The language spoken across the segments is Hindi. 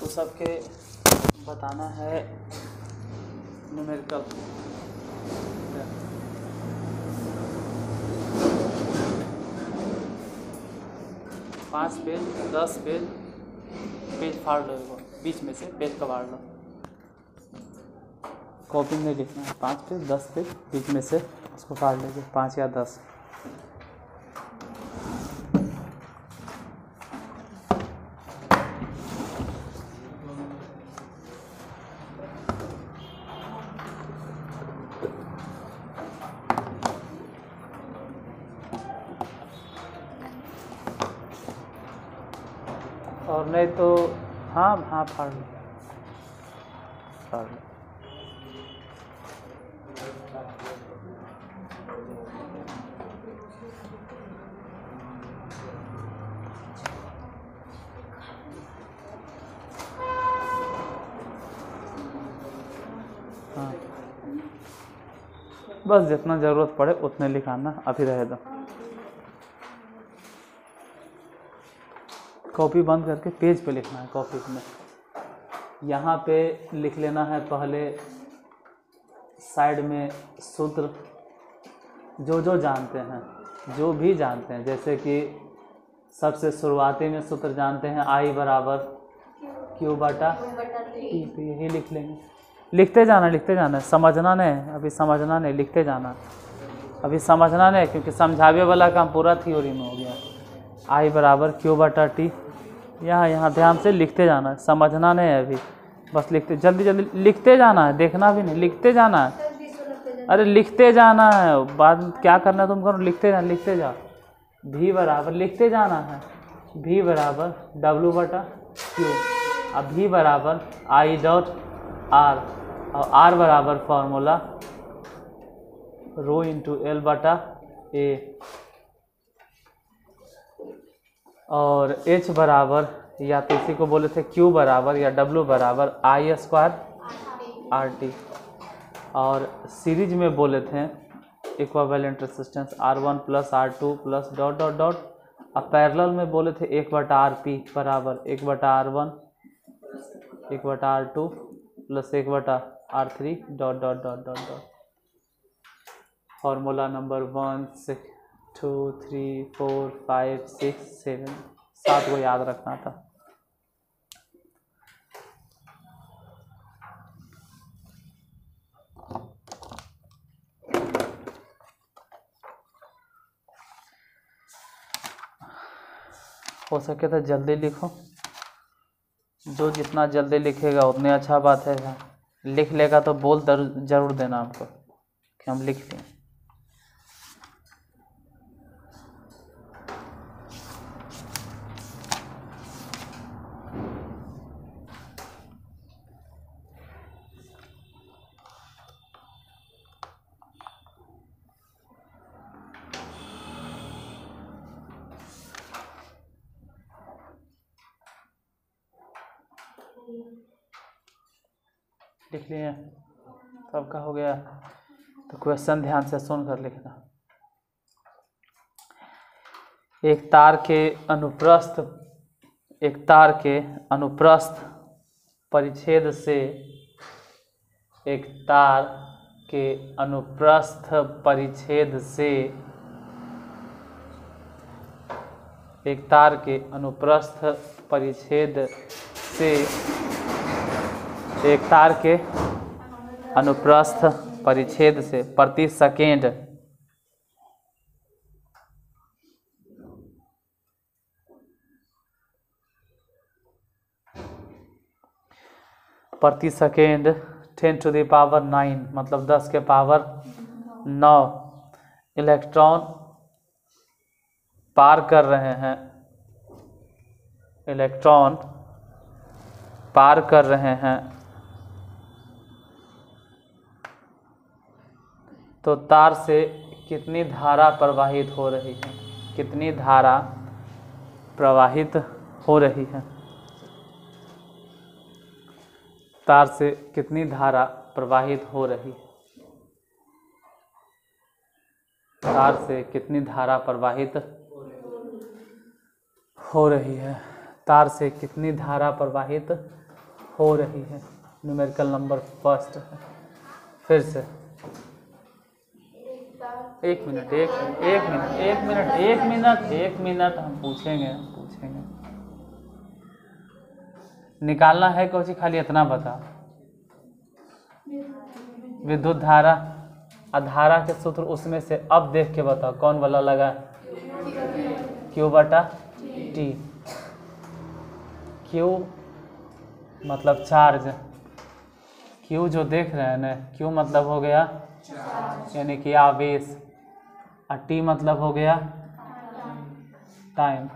सबके बताना है न्यूमेरिकल। 5 पेज 10 पेज फाड़ लो, बीच में से पेज कबाड़ लो। कॉपी में लिखना है 5 पेज 10 पेज, बीच में से उसको फाड़ लीजिए 5 या 10। और नहीं तो हाँ फाड़ लो। हाँ, बस जितना ज़रूरत पड़े उतने लिखाना, अभी रहे दो। कॉपी बंद करके पेज पे लिखना है। कॉपी में यहाँ पे लिख लेना है पहले साइड में सूत्र जो जानते हैं, जो भी जानते हैं। जैसे कि सबसे शुरुआती में सूत्र जानते हैं I बराबर Q बटा T, तो यही लिख लेंगे। लिखते जाना, समझना नहीं, अभी समझना नहीं, लिखते जाना। अभी समझना नहीं, क्योंकि समझावे वाला काम पूरा थ्योरी में हो गया। I बराबर Q बटा T, यहाँ ध्यान से लिखते जाना है, समझना नहीं है अभी, बस लिखते जल्दी लिखते जाना है, देखना भी नहीं, लिखते जाना है। अरे लिखते जाना है, बाद में क्या करना है तुम करो, लिखते जाओ। V बराबर लिखते जाना है, V बराबर W बटा Q, अब V बराबर I डॉट R, और R बराबर फॉर्मूला रो इंटू L बटा A, और H बराबर, या तो इसी को बोले थे Q बराबर या W बराबर I स्क्वायर RT, और सीरीज में बोले थे equivalent resistance R1 plus R2 plus dot dot dot. अब पैरेलल में बोले थे 1/RP बराबर 1/R1 1/R2 plus 1/R3 dot dot dot dot dot. Formula number 1 6 2 3 4 5 6 7 7 को याद रखना था। हो सके तो जल्दी लिखो, जो जितना जल्दी लिखेगा उतनी अच्छा बात है। लिख लेगा तो बोल जरूर देना हमको कि हम लिख लें। लिख लिए, सबका हो गया तो क्वेश्चन ध्यान से सुन कर लिखना। एक तार के अनुप्रस्थ परिच्छेद से एक तार के अनुप्रस्थ परिच्छेद से एक तार के अनुप्रस्थ परिच्छेद से एक तार के अनुप्रस्थ परिच्छेद से प्रति सेकेंड प्रति सेकेंड 10 टू द पावर 9 मतलब 10 के पावर 9 इलेक्ट्रॉन पार कर रहे हैं, इलेक्ट्रॉन पार कर रहे हैं, तो तार से कितनी धारा प्रवाहित हो रही है, कितनी धारा प्रवाहित हो रही है, तार से कितनी धारा प्रवाहित हो रही है, तार से कितनी धारा प्रवाहित हो रही है, तार से कितनी धारा प्रवाहित हो रही है, न्यूमेरिकल नंबर फर्स्ट है। फिर से एक मिनट हम पूछेंगे निकालना है कुछ, खाली इतना बता। विद्युत धारा धारा के सूत्र उसमें से अब देख के बताओ कौन वाला लगा। Q बटा T। Q मतलब चार्ज, Q जो देख रहे हैं ना, Q मतलब हो गया यानी कि आवेश, और T मतलब हो गया टाइम।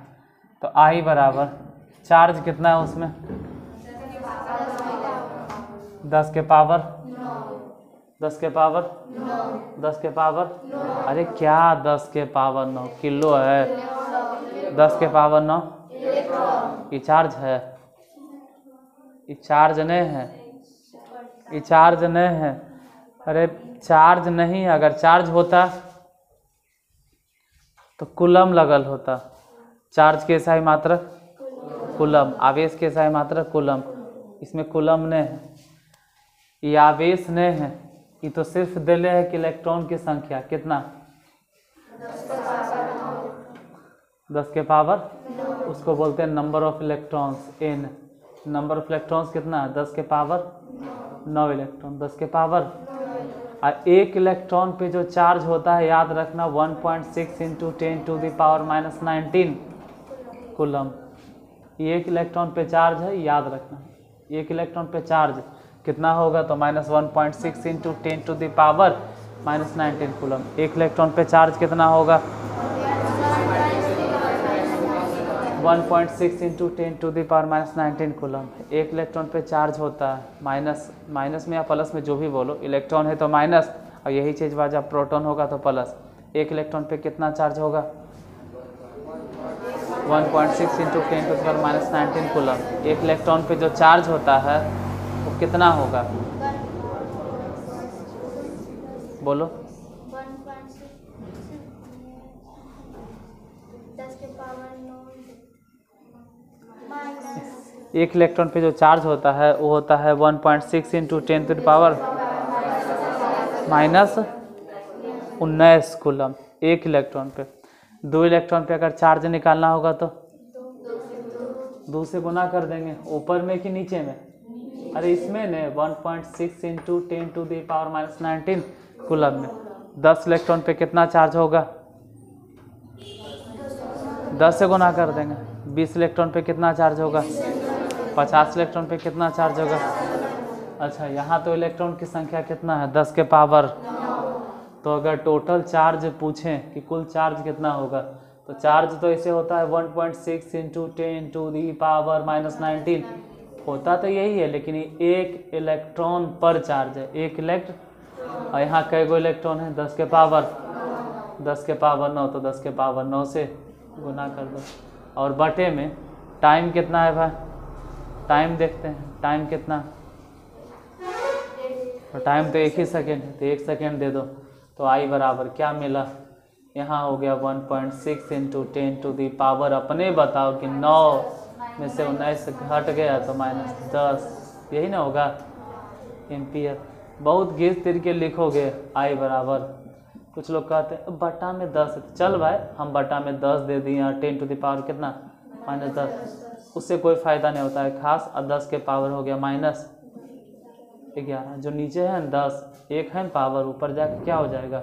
तो I बराबर चार्ज कितना है उसमें 10 के पावर 9। अरे क्या 10 के पावर 9 किलो है, 10 के पावर 9 ये चार्ज है, ये चार्ज नहीं है, अरे चार्ज नहीं, अगर चार्ज होता तो कूलम लगल होता। चार्ज के सही मात्रक कूलम, आवेश के सही मात्रक कूलम, इसमें कूलम नहीं है, ये आवेश नहीं है, ये तो सिर्फ दिले है कि इलेक्ट्रॉन की संख्या कितना 10 के पावर, उसको बोलते हैं number of electrons n। Number of electrons कितना है 10 के पावर 9 इलेक्ट्रॉन, 10 के पावर। और एक इलेक्ट्रॉन पे जो चार्ज होता है याद रखना 1.6 into 10 to the power -19 coulomb. एक इलेक्ट्रॉन पे चार्ज है, याद रखना एक इलेक्ट्रॉन पे चार्ज कितना होगा तो -1.6 into 10 to the power -19 coulomb. एक इलेक्ट्रॉन पे चार्ज कितना होगा 1.6 into 10 to the power -19 coulomb. एक इलेक्ट्रॉन पे चार्ज होता है, माइनस में या प्लस में जो भी बोलो, इलेक्ट्रॉन है तो माइनस, और यही चीज़ बात जब प्रोटॉन होगा तो प्लस। एक इलेक्ट्रॉन पे कितना चार्ज होगा 1.6 into 10 to the power -19 coulomb. एक इलेक्ट्रॉन पे जो चार्ज होता है वो कितना होगा बोलो 10 के पावर 9 एक इलेक्ट्रॉन पे जो चार्ज होता है वो होता है 1.6 into 10 to the power -19 coulomb एक इलेक्ट्रॉन पे। दो इलेक्ट्रॉन पे अगर चार्ज निकालना होगा तो 2 से गुना कर देंगे, ऊपर में कि नीचे में, अरे इसमें ने 1.6 into 10 to the power -19 coulomb में 10 इलेक्ट्रॉन पे कितना चार्ज होगा 10 से गुना कर देंगे। 20 इलेक्ट्रॉन पे कितना चार्ज होगा 50 इलेक्ट्रॉन पे कितना चार्ज होगा। अच्छा यहाँ तो इलेक्ट्रॉन की संख्या कितना है 10 के पावर, तो अगर टोटल चार्ज पूछें कि कुल चार्ज कितना होगा तो चार्ज तो ऐसे होता है 1.6 इंटू 10 टू दी पावर -19 होता तो यही है, लेकिन एक इलेक्ट्रॉन पर चार्ज है, एक इलेक्ट्रॉन। और यहाँ कई गो इलेक्ट्रॉन है 10 के पावर 9, तो 10 के पावर 9 से गुना कर दो। और बटे में टाइम कितना है भाई, टाइम देखते हैं टाइम कितना, तो टाइम तो 1 ही सेकेंड है, तो 1 सेकेंड दे दो। तो आई बराबर क्या मिला, यहाँ हो गया 1.6 इंटू 10 टू दी पावर, अपने बताओ कि 9 में से 19 घट गया तो -10, यही ना होगा एम्पियर। बहुत घिस तिर के लिखोगे आई बराबर, कुछ लोग कहते हैं बटा में 10 है, चल भाई हम बटा में 10 दे दिए, 10 टू दी पावर कितना -10, उससे कोई फ़ायदा नहीं होता है खास। और 10 के पावर हो गया -11, जो नीचे है 10 एक है पावर, ऊपर जाके क्या हो जाएगा,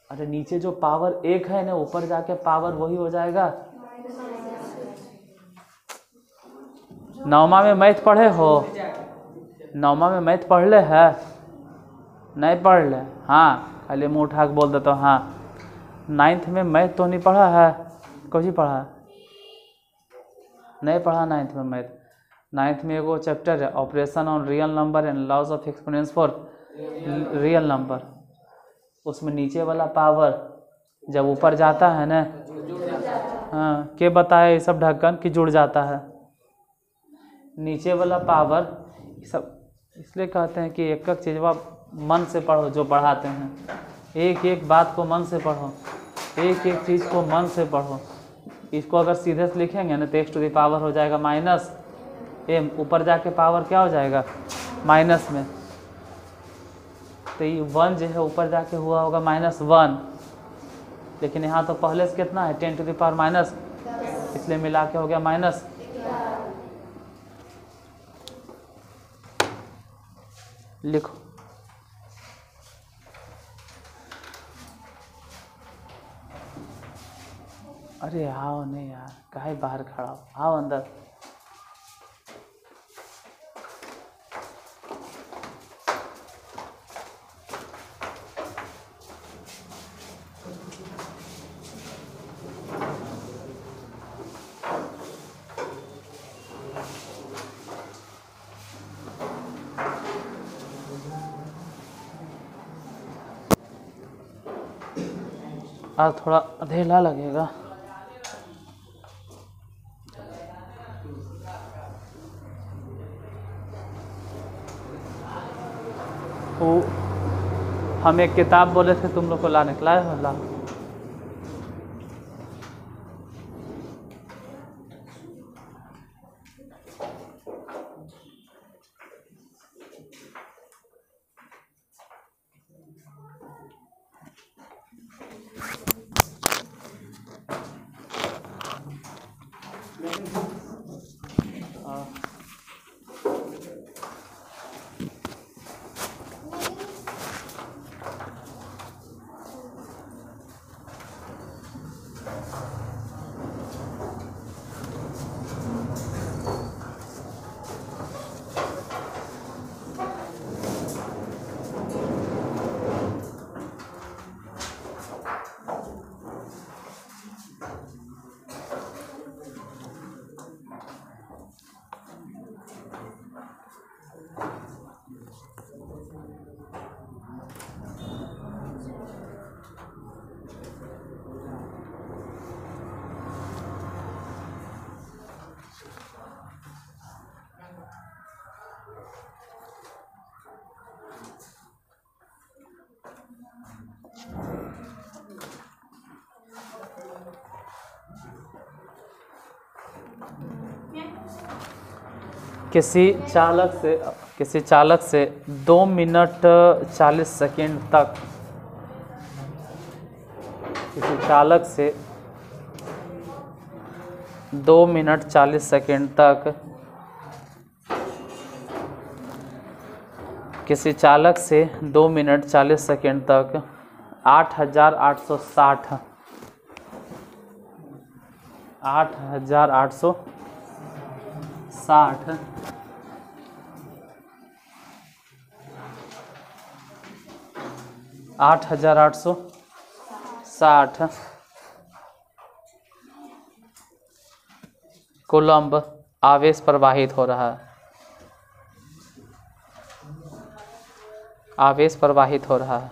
अरे नीचे जो पावर 1 है ना ऊपर जाके पावर वही हो जाएगा। 9वीं में मैथ पढ़े हो, 9वीं में मैथ पढ़ ले है, नहीं पढ़ ले, हाँ खाली मुँह उठा के बोल देता हूँ हाँ। 9th में मैथ तो नहीं पढ़ा है, कभी पढ़ा है नहीं पढ़ा 9th में मैथ। 9th में एगो चैप्टर है operation on real number and laws of exponents for real number, उसमें नीचे वाला पावर जब ऊपर जाता है ना, हाँ के बताए ये सब ढक्कन कि जुड़ जाता है, नीचे वाला पावर सब इसलिए कहते हैं कि एक एक चीज़ मन से पढ़ो, जो पढ़ाते हैं एक एक बात को मन से पढ़ो, एक एक चीज़ को मन से पढ़ो। इसको अगर सीधे से लिखेंगे ना तो x टू दी पावर हो जाएगा m, ऊपर जाके पावर क्या हो जाएगा माइनस में, तो ये 1 जो है ऊपर जाके हुआ होगा -1, लेकिन यहाँ तो पहले से कितना है 10⁻⁻, इसलिए मिला के हो गया माइनस। लिखो अरे आओ नहीं यार, काहे बाहर खड़ा हो, आओ अंदर। आज थोड़ा अधेला लगेगा। वो हम एक किताब बोले थे तुम लोग को लाने के, लाए हो? ला किसी चालक से 2 मिनट 40 सेकेंड तक, किसी चालक से 2 मिनट 40 सेकेंड तक, किसी चालक से 2 मिनट 40 सेकेंड तक 8,860 8,860 कूलम्ब आवेश प्रवाहित हो रहा है, आवेश प्रवाहित हो रहा है।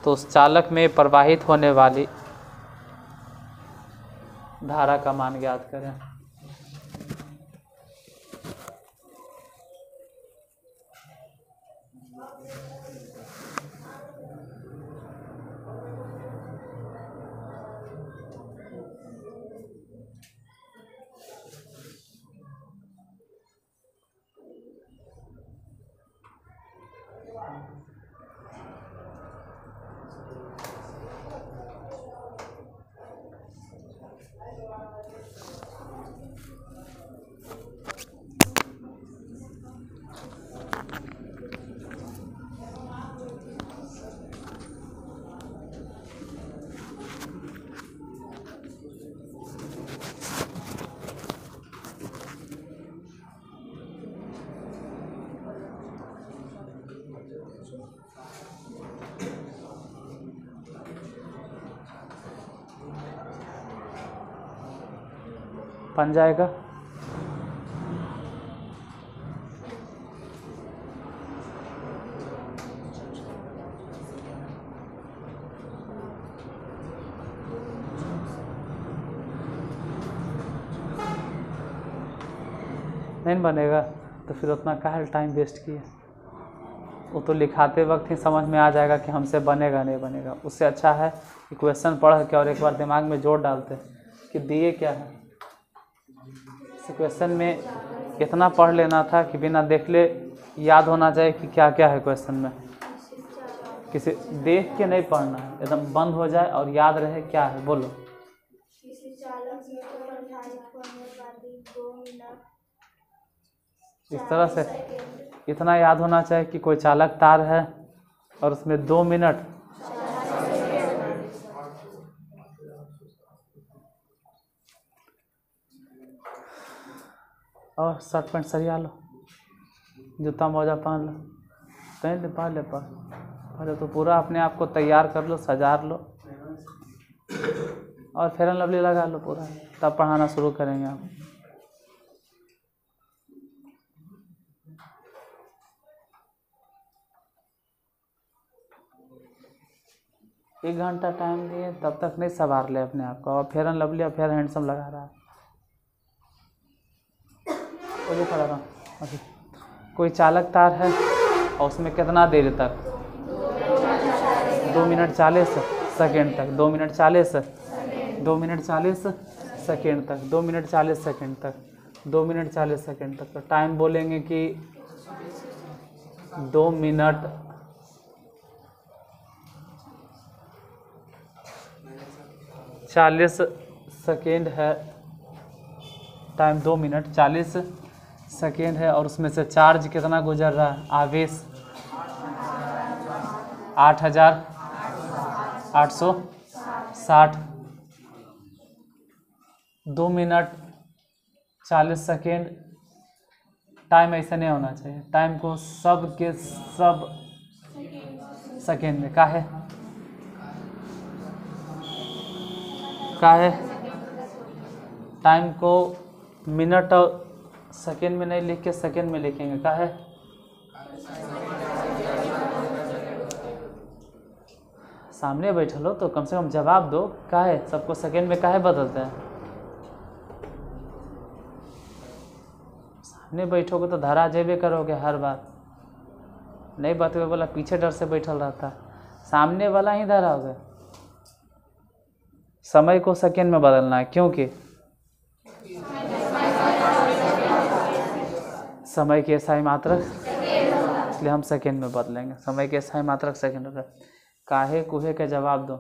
तो उस चालक में प्रवाहित होने वाली धारा का मान ज्ञात करें। बन जाएगा। नहीं बनेगा तो फिर उतना काहे टाइम वेस्ट किए। वो तो लिखाते वक्त ही समझ में आ जाएगा कि हमसे बनेगा नहीं बनेगा। उससे अच्छा है कि क्वेश्चन पढ़ के और एक बार दिमाग में जोड़ डालते कि दिए क्या है, इस क्वेश्चन में इतना पढ़ लेना था कि बिना देख ले याद होना चाहिए कि क्या क्या है क्वेश्चन में। किसी देख के नहीं पढ़ना है, एकदम बंद हो जाए और याद रहे क्या है। बोलो। किसी चालक से प्रभावित होने वाली 2 मिनट इस तरह से इतना याद होना चाहिए कि कोई चालक तार है और उसमें 2 मिनट और शर्ट पैंट सरिया लो, जूता मोजा पहन लो, पहन ले पहले तो पूरा अपने आप को तैयार कर लो, सजा लो और फेयर एंड लवली लगा लो पूरा, तब पढ़ाना शुरू करेंगे हम। एक घंटा टाइम दिए तब तक नहीं संवार ले अपने आप को, और फेयर एंड लवली और फेयर हैंडसम लगा रहा है। खड़ा रहा अभी। कोई चालक तार है और उसमें कितना देर तक 2 मिनट 40 सेकेंड तक 2 मिनट 40 2 मिनट 40 सेकेंड तक 2 मिनट 40 सेकेंड तक 2 मिनट 40 सेकेंड तक। तो टाइम बोलेंगे कि 2 मिनट 40 सेकेंड है। टाइम 2 मिनट 40 सेकेंड है और उसमें से चार्ज कितना गुजर रहा है, आवेश 8860। 2 मिनट 40 सेकेंड। टाइम ऐसा नहीं होना चाहिए, टाइम को सब के सब सेकेंड में का है टाइम को मिनट और सेकेंड में नहीं लिख के सेकेंड में लिखेंगे, का है सामने बैठे लो तो कम से कम जवाब दो, का है सबको सेकेंड में काहे बदलते हैं। सामने बैठोगे तो धरा जेबे करोगे हर बार, नहीं बतोगे बोला पीछे डर से बैठल रहता, सामने वाला ही धराओगे। समय को सेकेंड में बदलना है, क्योंकि समय के SI मात्रक, इसलिए हम सेकेंड में बदलेंगे। समय के SI मात्रक सेकेंड होगा। काहे कुहे का जवाब दो।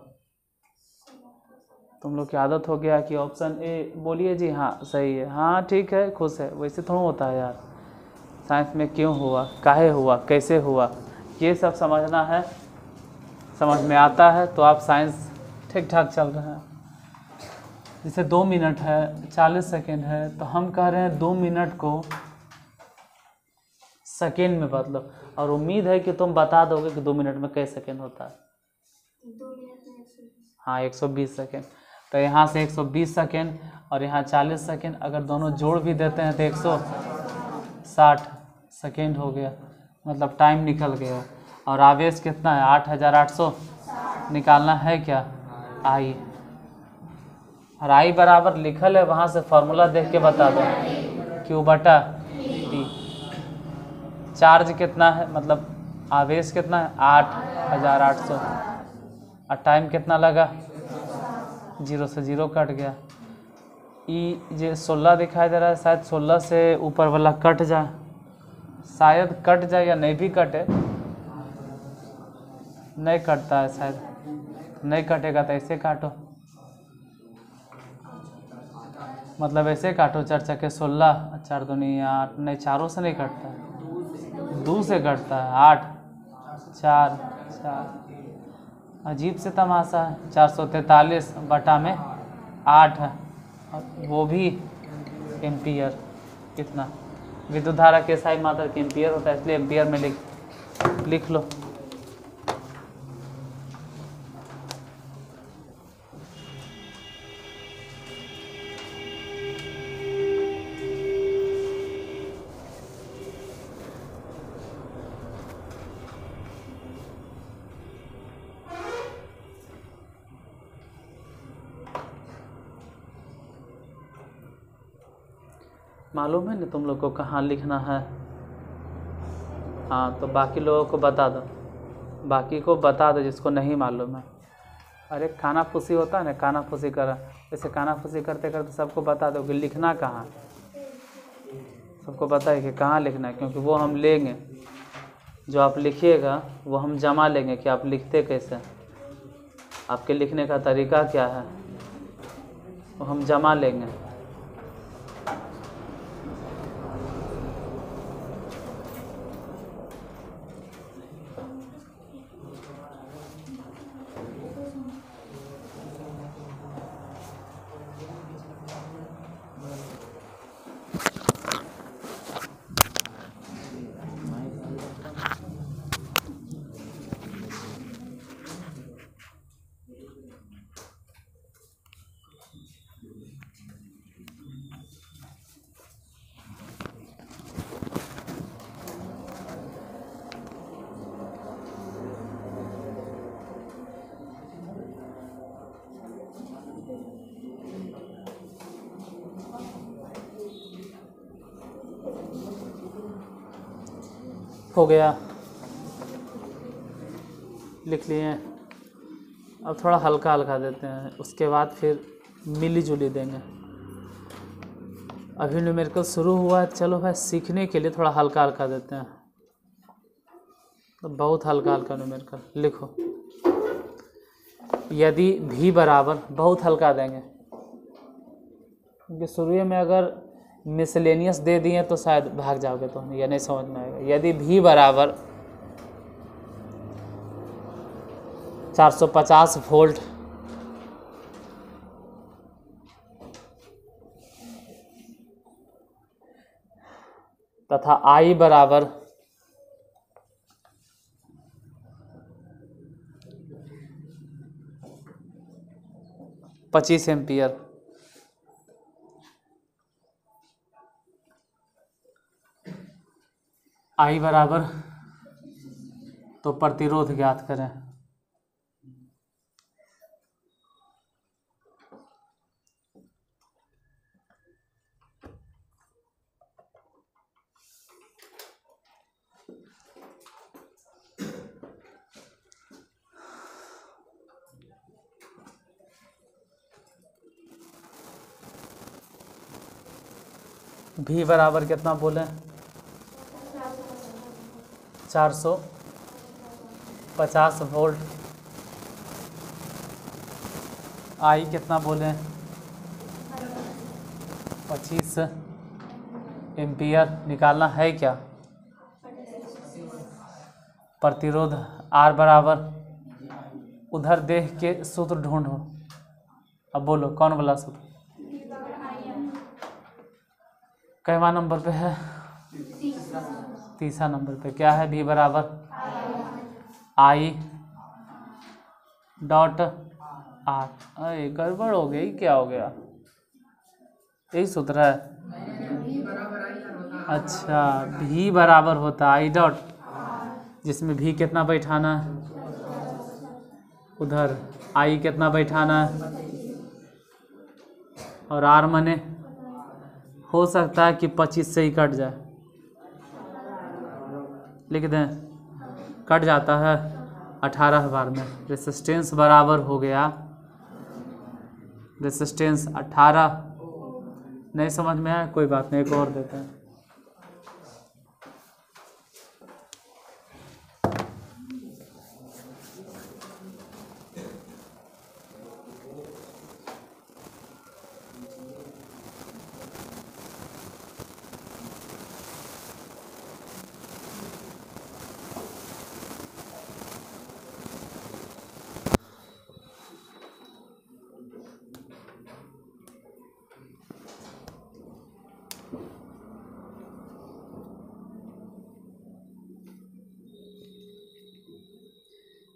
तुम लोग की आदत हो गया कि ऑप्शन ए बोलिए जी हाँ सही है, हाँ ठीक है, खुश है। वैसे थोड़ा होता है यार, साइंस में क्यों हुआ, काहे हुआ, कैसे हुआ, ये सब समझना है। समझ में आता है तो आप साइंस ठीक ठाक चल रहे हैं। जैसे 2 मिनट है 40 सेकेंड है तो हम कह रहे हैं 2 मिनट को सेकेंड में बदलो, और उम्मीद है कि तुम बता दोगे कि 2 मिनट में कई सेकेंड होता है। 2 मिनट में 120। हाँ 120 सेकेंड। तो यहाँ से 120 सेकेंड और यहाँ 40 सेकेंड, अगर दोनों जोड़ भी देते हैं तो 160 सेकेंड हो गया, मतलब टाइम निकल गया। और आवेश कितना है 8800 निकालना है क्या, आई। और आई बराबर लिखल है, वहाँ से फॉर्मूला देख के बता दो, Q/T। चार्ज कितना है, मतलब आवेश कितना है 8800, और टाइम कितना लगा, 0 से 0 कट गया। ई जो 16 दिखाई दे रहा है, शायद 16 से ऊपर वाला कट जाए, शायद कट जाए या नहीं भी कटे, नहीं कटता है शायद, नहीं कटेगा तो ऐसे काटो, मतलब ऐसे काटो 4 चक्के 16, 4 दूनी 8, नहीं 4 से नहीं कटता है, 2 से कटता है, 8 4 4। अजीब से तमाशा है। 443 बटा में 8 है, और वो भी एम्पियर। कितना विद्युत धारा के SI मात्रक एम्पियर होता है, इसलिए एम्पियर में लिख लो। मालूम है ना तुम लोग को कहाँ लिखना है। हाँ तो बाकी लोगों को बता दो, बाकी को बता दो जिसको नहीं मालूम है। अरे खाना फूसी होता है ना, खाना फूसी करा, जैसे खाना फूसी करते करते सबको बता दो कि लिखना कहाँ। सबको पता है कि कहाँ लिखना है, क्योंकि वो हम लेंगे, जो आप लिखिएगा वो हम जमा लेंगे कि आप लिखते कैसे, आपके लिखने का तरीका क्या है, वो हम जमा लेंगे। हो गया, लिख लिए। अब थोड़ा हल्का हल्का देते हैं, उसके बाद फिर मिली जुली देंगे। अभी न्यूमेरिकल शुरू हुआ है, चलो भाई सीखने के लिए थोड़ा हल्का हल्का देते हैं, तो बहुत हल्का हल्का न्यूमेरिकल लिखो। यदि भी बराबर, बहुत हल्का देंगे क्योंकि शुरू में अगर मिसलेनियस दे दिए तो शायद भाग जाओगे, तो ये नहीं समझ में आएगा। यदि भी बराबर 450 वोल्ट तथा आई बराबर 25 एम्पियर, आई बराबर, तो प्रतिरोध ज्ञात करें। भी बराबर कितना बोले, 450 वोल्ट। आई कितना बोले, 25 एम्पियर। निकालना है क्या, प्रतिरोध आर बराबर, उधर देख के सूत्र ढूंढो। अब बोलो कौन वाला सूत्र, कैवा नंबर पे है, तीसरा नंबर पे। क्या है, भी बराबर आई डॉट आर। अरे गड़बड़ हो गई, क्या हो गया, यही सूत्र है। अच्छा, भी बराबर होता आई डॉट, जिसमें भी कितना बैठाना है, उधर आई कितना बैठाना है, और आर मने हो सकता है कि 25 से ही कट जाए, लिख दें, कट जाता है 18 बार में। रेसिस्टेंस बराबर हो गया, रेसिस्टेंस 18। नहीं समझ में आया, कोई बात नहीं, एक और देते हैं।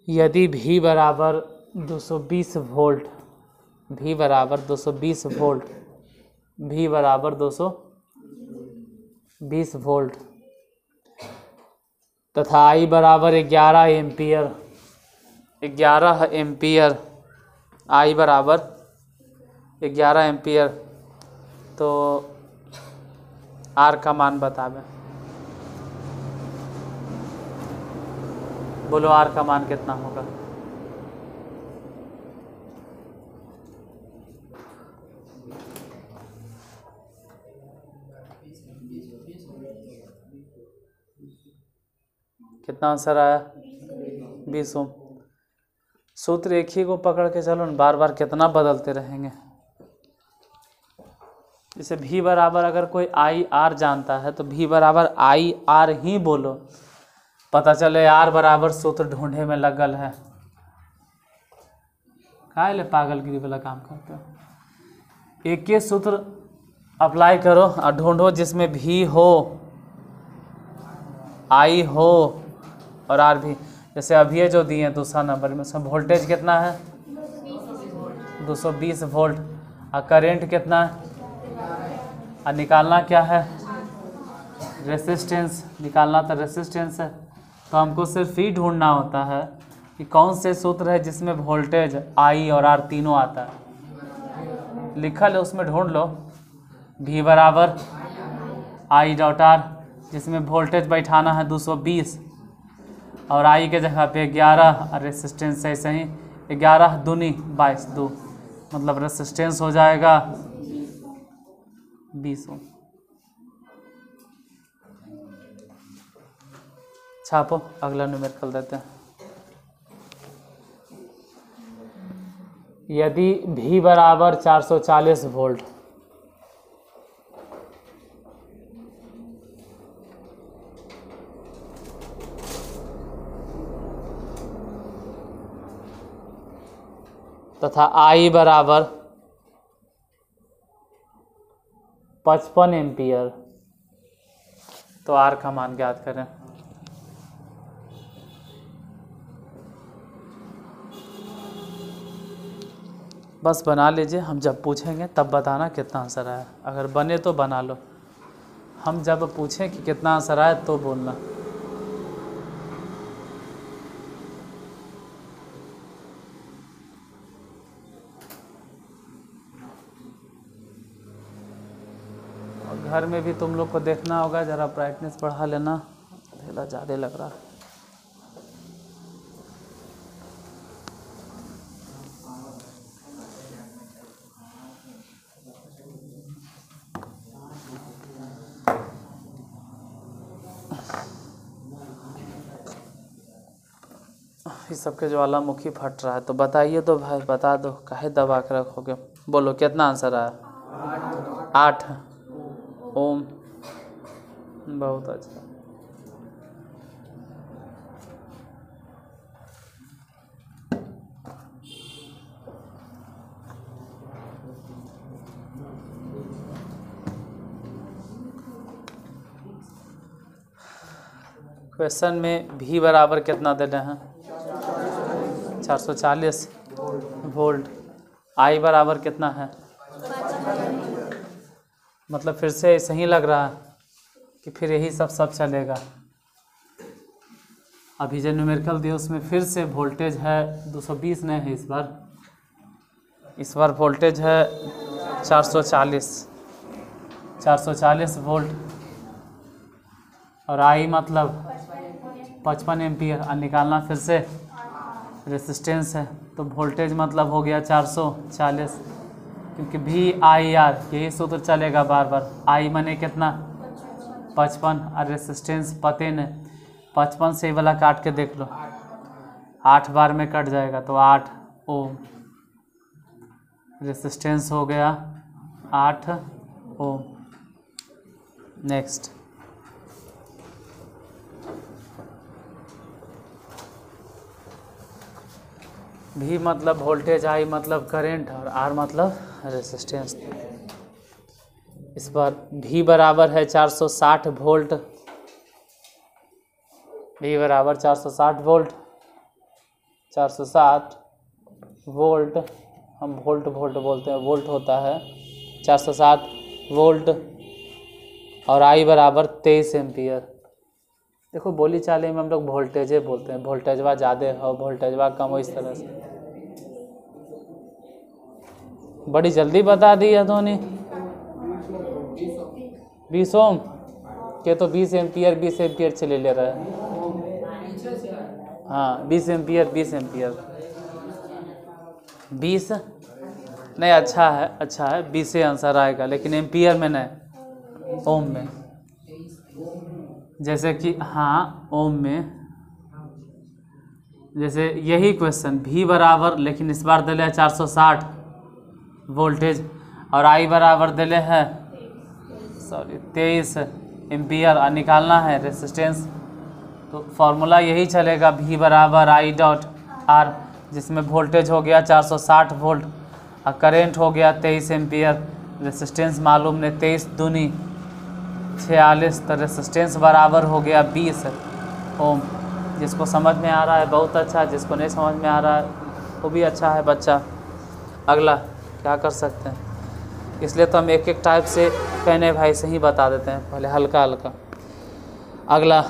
यदि भी बराबर 220 वोल्ट, भी बराबर 220 वोल्ट, भी बराबर 220 वोल्ट तथा आई बराबर 11 एम्पियर, 11 एम्पियर, आई बराबर 11 एम्पियर, तो आर का मान बतावें। बोलो आर का मान कितना होगा, कितना आंसर आया? 20 ओम। सूत्र एक ही को पकड़ के चलो न, बार बार कितना बदलते रहेंगे। जैसे V बराबर अगर कोई आई आर जानता है तो V बराबर आई आर ही बोलो, पता चले R बराबर सूत्र ढूंढे में लगल है। काहे ले पागलगिरी वाला काम करते हो? एक के सूत्र अप्लाई करो और ढूंढो जिसमें V हो, I हो और R भी। जैसे अभी ये जो दिए हैं दूसरा नंबर में, उसमें वोल्टेज कितना है? 220 वोल्ट। और करेंट कितना है? और निकालना क्या है? रेसिस्टेंस। निकालना तो रेसिस्टेंस है। तो हमको सिर्फ ही ढूंढना होता है कि कौन से सूत्र है जिसमें वोल्टेज I और R तीनों आता है। लिखल है उसमें ढूंढ लो। V बराबर I डॉट R, जिसमें वोल्टेज बैठाना है 220 और I के जगह पे 11 और रेसिस्टेंस ऐसे ही 11 दूनी 22 2, मतलब रेसिस्टेंस हो जाएगा 20 ओम। छापो, अगला न्यूमेरिकल देते हैं। यदि V बराबर 440 वोल्ट तथा I बराबर 55 एम्पियर, तो R का मान ज्ञात करें। बस बना लीजिए, हम जब पूछेंगे तब बताना कितना आंसर आया। अगर बने तो बना लो, हम जब पूछें कि कितना आंसर आया तो बोलना। और घर में भी तुम लोग को देखना होगा, ज़रा ब्राइटनेस बढ़ा लेना, अंधेरा ज़्यादा लग रहा है। इस सबके ज्वालामुखी फट रहा है, तो बताइए तो भाई, बता दो, काहे दबा के रखोगे। बोलो कितना आंसर आया? 8 ओम। बहुत अच्छा। क्वेश्चन में V बराबर कितना दे रहे हैं? 440 वोल्ट। I बराबर कितना है? मतलब फिर से ऐसे ही लग रहा है कि फिर यही सब चलेगा। अभी जो न्यूमेरिकल दिया उसमें फिर से वोल्टेज है 220 नहीं है, इस बार वोल्टेज है 440 वोल्ट और I मतलब 55 एम्पियर। और निकालना फिर से रेसिस्टेंस है, तो वोल्टेज मतलब हो गया 440, क्योंकि VIR यही सूत्र चलेगा बार बार। I माने कितना? 55 और रेसिस्टेंस पते न 55 से ही वाला काट के देख लो, 8 बार में कट जाएगा तो 8 ओम। रेसिस्टेंस हो गया 8 ओम। नेक्स्ट, V मतलब वोल्टेज, I मतलब करंट और R मतलब रेसिस्टेंस। इस पर V बराबर है 460 वोल्ट। V बराबर 460 वोल्ट, 460 वोल्ट, हम वोल्ट बोलते हैं, वोल्ट होता है 460 वोल्ट। और I बराबर 23 एम्पियर। देखो बोली चाली में हम लोग वोल्टेजे बोलते हैं, वोल्टेजवा ज़्यादा हो वोल्टेजवा कम हो, इस तरह से। बड़ी जल्दी बता दी है धोनी। 20 ओम के तो 20 एम्पियर चले ले रहा है। हाँ 20 एम्पियर 20 नहीं, अच्छा है 20 से आंसर आएगा, लेकिन एम्पियर में नहीं, ओम में। जैसे कि हाँ ओम में जैसे यही क्वेश्चन V बराबर, लेकिन इस बार दिले 460 वोल्टेज और I बराबर दिले है 23 एम्पियर और निकालना है रेसिस्टेंस। तो फॉर्मूला यही चलेगा V बराबर I डॉट R, जिसमें वोल्टेज हो गया 460 वोल्ट और करेंट हो गया 23 एम्पियर। रेसिस्टेंस मालूम ने 23 दूनी 46, तो रेसिस्टेंस बराबर हो गया 20 ओम। जिसको समझ में आ रहा है बहुत अच्छा, जिसको नहीं समझ में आ रहा है वो भी अच्छा है बच्चा। अगला क्या कर सकते हैं, इसलिए तो हम एक एक टाइप से कहने भाई से ही बता देते हैं, पहले हल्का हल्का। अगला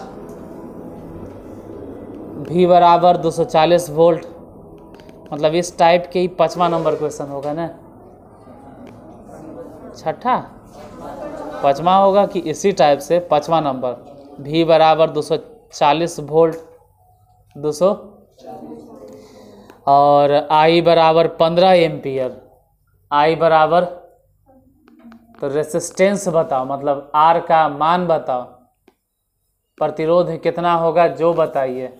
V बराबर 240 वोल्ट, मतलब इस टाइप के ही 5वां नंबर क्वेश्चन होगा ना, छठा 5वां होगा कि इसी टाइप से 5वां नंबर। V बराबर 240 वोल्ट 200 और I बराबर 15 एम्पियर। I बराबर, तो रेसिस्टेंस बताओ, मतलब R का मान बताओ, प्रतिरोध कितना होगा जो बताइए।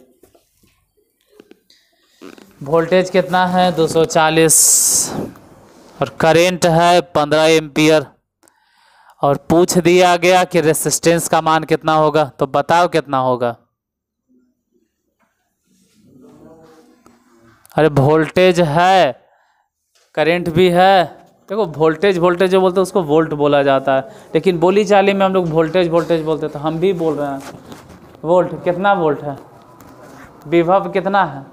वोल्टेज कितना है 240 और करेंट है 15 एम्पियर और पूछ दिया गया कि रेसिस्टेंस का मान कितना होगा, तो बताओ कितना होगा। अरे वोल्टेज है, करंट भी है। देखो वोल्टेज जो बोलते हैं उसको वोल्ट बोला जाता है, लेकिन बोली चाली में हम लोग वोल्टेज बोलते हैं, तो हम भी बोल रहे हैं वोल्ट। कितना वोल्ट है, विभव कितना है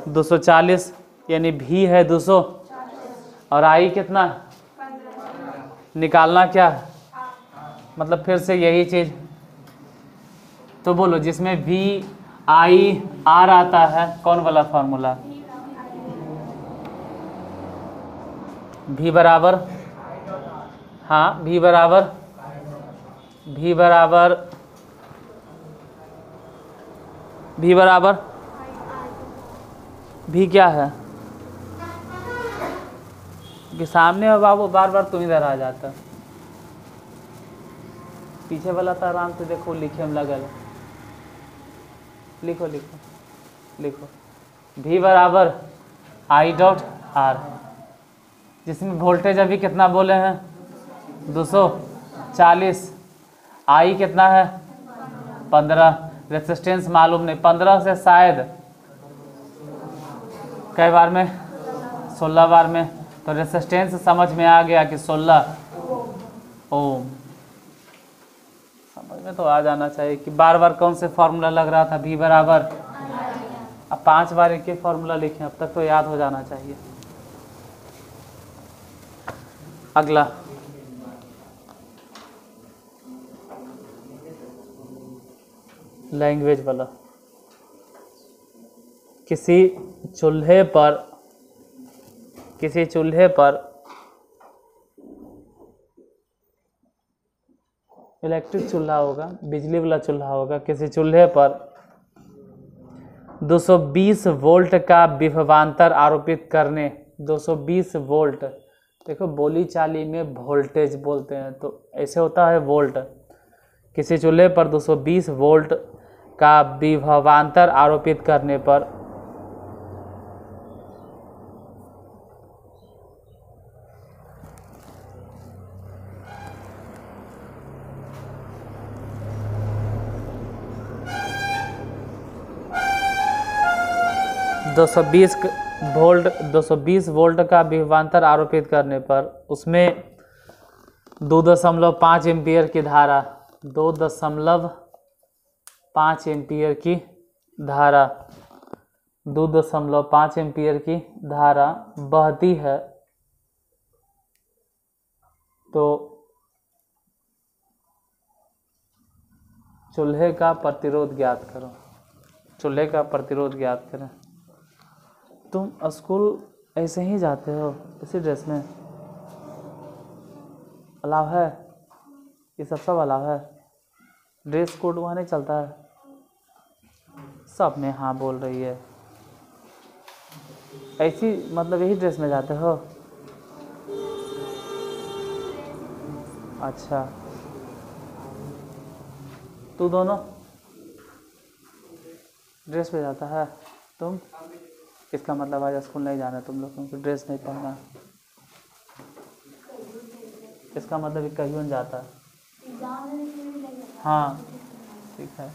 240, यानी V है 200 और I कितना निकालना क्या है, मतलब फिर से यही चीज़। तो बोलो जिसमें V I R आता है, कौन वाला फार्मूला, V बराबर, हाँ V बराबर V क्या है कि सामने हो बाबू, बार बार तुम इधर आ जाता, पीछे वाला तो आराम से देखो लिखे में लगल, लिखो V बराबर I डॉट R, जिसमें वोल्टेज अभी कितना बोले हैं 240, I कितना है 15, रेसिस्टेंस मालूम नहीं, 15 से शायद कई बार में 16 बार में, तो रेसिस्टेंस समझ में आ गया कि 16 ओम। समझ में तो आ जाना चाहिए कि बार बार कौन से फॉर्मूला लग रहा था, V बराबर, अब 5 बार एक ही फॉर्मूला लिखें, अब तक तो याद हो जाना चाहिए। अगला लैंग्वेज वाला, किसी चूल्हे पर इलेक्ट्रिक चूल्हा होगा, बिजली वाला चूल्हा होगा, किसी चूल्हे पर 220 वोल्ट का विभवांतर आरोपित करने, 220 वोल्ट, देखो बोली चाली में वोल्टेज बोलते हैं तो ऐसे होता है वोल्ट। किसी चूल्हे पर 220 वोल्ट का विभवांतर आरोपित करने पर दो 220 वोल्ट का विभवांतर आरोपित करने पर उसमें 2.5 एम्पियर की धारा 2.5 एम्पियर की धारा 2.5 एम्पियर की धारा बहती है, तो चूल्हे का प्रतिरोध ज्ञात करो। चूल्हे का प्रतिरोध ज्ञात करें। तुम स्कूल ऐसे ही जाते हो इसी ड्रेस में, अलाव है ये सब अलाव है, ड्रेस कोड वहाँ नहीं चलता है, सब में हाँ बोल रही है, ऐसी मतलब यही ड्रेस में जाते हो। अच्छा तू दोनों ड्रेस पे जाता है तुम? इसका मतलब आज स्कूल नहीं जाना तुम लोग, क्योंकि ड्रेस नहीं पहना। इसका मतलब ये कहीं जाता है। हाँ ठीक है।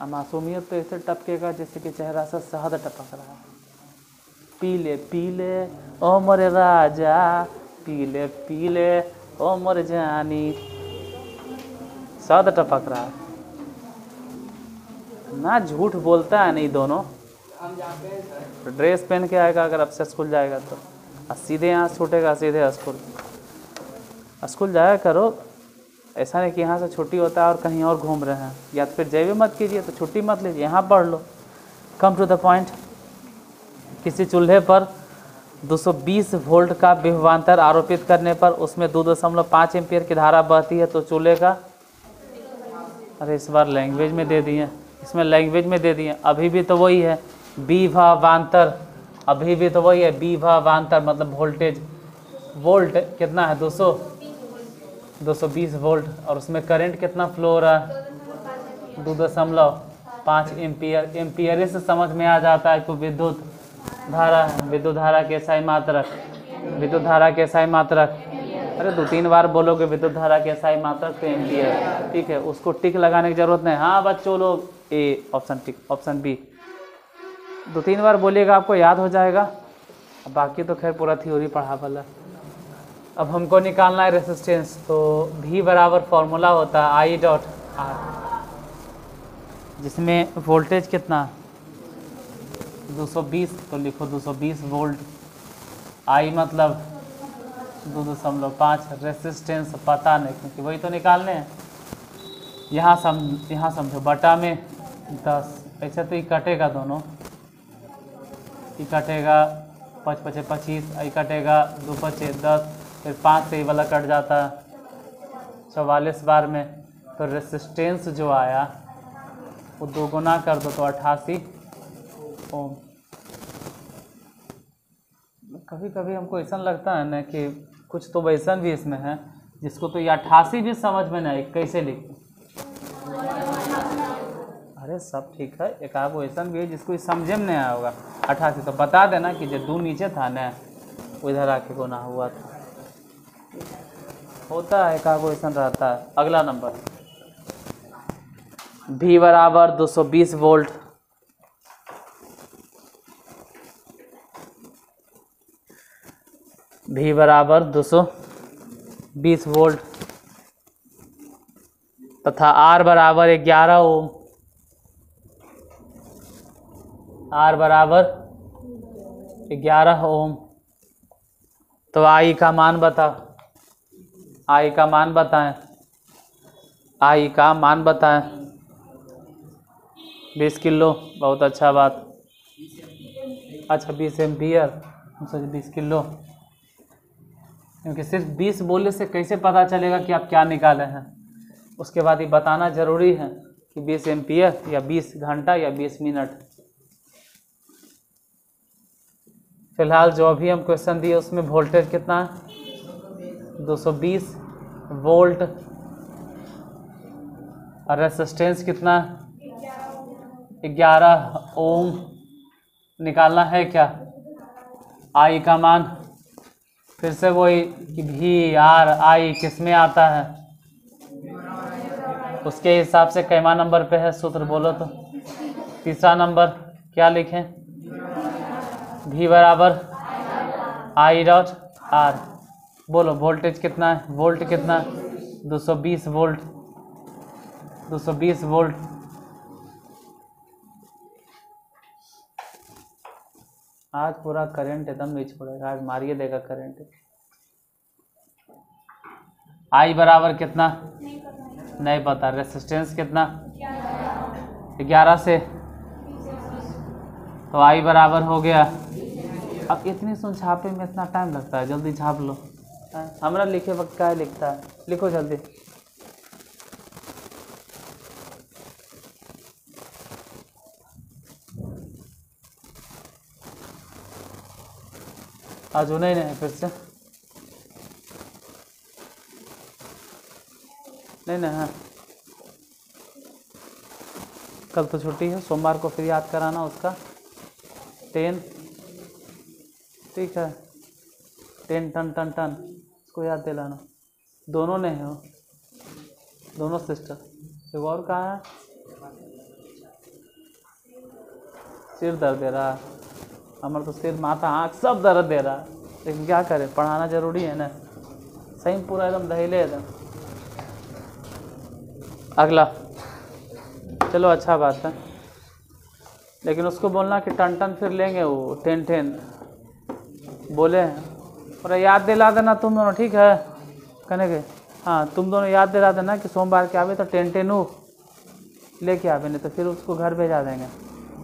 मासूमियत तो ऐसे टपकेगा जैसे कि चेहरा से शहद टपक रहा है। पीले पीले ओ मोरे राजा, पीले पीले ओ मोरे जानी, शहद टपक रहा है ना। झूठ बोलता है नहीं दोनों। ड्रेस पहन के आएगा अगर अब से स्कूल जाएगा तो, सीधे यहाँ छूटेगा, सीधे स्कूल जाया करो। ऐसा नहीं कि यहाँ से छुट्टी होता है और कहीं और घूम रहे हैं, या तो फिर जैवे मत कीजिए तो छुट्टी मत लीजिए, यहाँ पढ़ लो। Come to the point. किसी चूल्हे पर 220 वोल्ट का विभवांतर आरोपित करने पर उसमें 2.5 एम्पियर की धारा बहती है, तो चूल्हे का, अरे इस बार लैंग्वेज में दे दिए, इसमें लैंग्वेज में दे दिए। अभी भी तो वही है विभवांतर, अभी भी तो वही है विभवांतर, मतलब वोल्टेज। वोल्ट कितना है? 220 वोल्ट, और उसमें करंट कितना फ्लो हो रहा है? 2.5 एम्पियर। एम्पियर से समझ में आ जाता है कि विद्युत धारा है। विद्युत धारा के SI मात्रक, विद्युत धारा के SI मात्रक, अरे 2-3 बार बोलोगे विद्युत धारा के SI मात्रक तो एम्पियर, ठीक है। उसको टिक लगाने की जरूरत नहीं। हाँ बच्चों लोग, A option tick, option B 2-3 बार बोलिएगा आपको याद हो जाएगा। बाकी तो खैर पूरा थ्योरी पढ़ा वाला। अब हमको निकालना है रेसिस्टेंस, तो V बराबर फॉर्मूला होता है I डॉट R, जिसमें वोल्टेज कितना 220, तो लिखो 220 वोल्ट। I मतलब 2.5। रेसिस्टेंस पता नहीं, क्योंकि वही तो निकालने हैं। यहाँ समझो बटा में 10, ऐसे तो ये कटेगा दोनों, ये कटेगा 5 × 5 = 25, ये कटेगा 2 × 5 = 10, फिर 5 से ये वाला कट जाता है 44 बार में। तो रेसिस्टेंस जो आया वो 2 गुना कर दो तो 88 ओम। कभी कभी हमको ऐसा लगता है ना कि कुछ तो वैसन भी इसमें है जिसको तो ये 88 भी समझ में नहीं कैसे लिखते। अरे सब ठीक है, एक आध वैसन भी है जिसको समझे में नहीं आया होगा। 88 तो बता देना कि जो 2 नीचे था ना उधर आके गुना हुआ था, होता है, एक आध वैसन रहता है। अगला नंबर V बराबर 220 वोल्ट, V बराबर 220 वोल्ट तथा R बराबर 11 ओम। R बराबर 11 ओम। तो I का मान बताओ, I का मान बताएं, I का मान बताएं। 20 किलो, बहुत अच्छा बात। अच्छा 20 एम्पियर, 20 किलो, क्योंकि सिर्फ 20 बोलने से कैसे पता चलेगा कि आप क्या निकाले हैं। उसके बाद ये बताना जरूरी है कि 20 एम्पियर या 20 घंटा या 20 मिनट। फिलहाल जो अभी हम क्वेश्चन दिए उसमें वोल्टेज कितना है 220 वोल्ट, और रेसिस्टेंस कितना 11 ओम निकालना है क्या। आई का मान फिर से वही कि V R I किस में आता है, उसके हिसाब से कैमा नंबर पे है सूत्र बोलो तो। तीसरा नंबर क्या लिखें, V बराबर I डॉट R। बोलो वोल्टेज कितना है, वोल्ट कितना 220 वोल्ट, 220 वोल्ट। आज पूरा करंट एकदम नहीं छोड़ेगा, आज मारिए देगा करंट। I बराबर कितना नहीं पता, रेसिस्टेंस कितना 11 से, तो I बराबर हो गया। अब इतनी सुन छापे में इतना टाइम लगता है, जल्दी छाप लो। हमरा लिखे वक्त क्या लिखता है, लिखो जल्दी। आज नहीं फिर से नहीं ना? हाँ, कल तो छुट्टी है, सोमवार को फिर याद कराना उसका 10, ठीक है, 10 टन टन टन उसको याद दिलाना। दोनों ने हो, दोनों सिस्टर। एक और कहाँ है? सिर दर्द दे रहा है, हमारा तो सिर माथा आँख सब दर्द दे रहा है, लेकिन क्या करें, पढ़ाना जरूरी है ना। सही में पूरा एकदम दहिले एकदम। अगला, चलो अच्छा बात है, लेकिन उसको बोलना कि टन टन फिर लेंगे वो 10 10 बोले हैं, और याद दिला देना तुम दोनों, ठीक है कहने के? हाँ, तुम दोनों याद दिला देना कि सोमवार के आवे तो 10 10 लेके आवे, नहीं तो फिर उसको घर भेजा देंगे।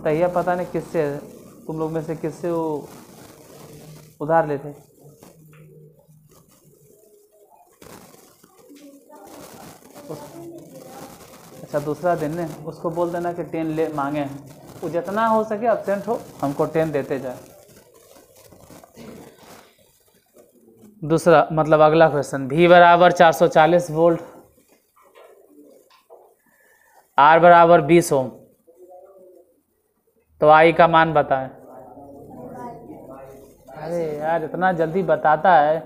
तो यह पता नहीं किससे, तुम लोग में से किससे वो उधार लेते। अच्छा, दूसरा दिन ने उसको बोल देना कि 10 ले मांगे हैं, वो जितना हो सके एब्सेंट हो हमको 10 देते जाए। दूसरा मतलब अगला क्वेश्चन, V बराबर 440 वोल्ट, R बराबर 20 ओम, तो I का मान बताएं। अरे यार इतना जल्दी बताता है,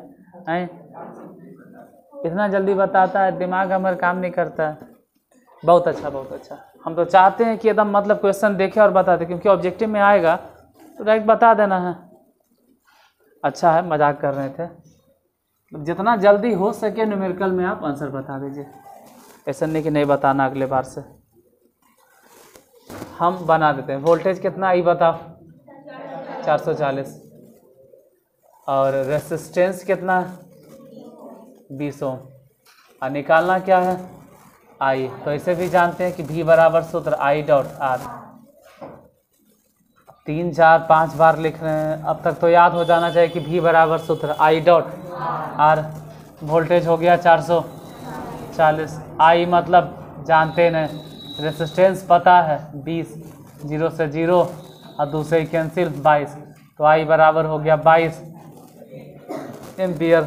हैं? इतना जल्दी बताता है, दिमाग हमारा काम नहीं करता है। बहुत अच्छा, बहुत अच्छा। हम तो चाहते हैं कि एकदम मतलब क्वेश्चन देखे और बता दे, क्योंकि ऑब्जेक्टिव में आएगा तो डायरेक्ट बता देना है। अच्छा है, मजाक कर रहे थे। जितना जल्दी हो सके न्यूमेरिकल में आप आंसर बता दीजिए, ऐसा नहीं कि नहीं बताना अगले बार से। हम बना देते हैं। वोल्टेज कितना आई बताओ? 440। और रेसिस्टेंस कितना? 20 ओम। और निकालना क्या है? आई। तो इसे भी जानते हैं कि V बराबर सूत्र I डॉट R। 3 4 5 बार लिख रहे हैं, अब तक तो याद हो जाना चाहिए कि V बराबर सूत्र I डॉट R। वोल्टेज हो गया 440। I मतलब जानते नहीं, रेसिस्टेंस पता है 20, 0 से 0 और दूसरे कैंसिल 22, तो I बराबर हो गया 22 एम्पियर।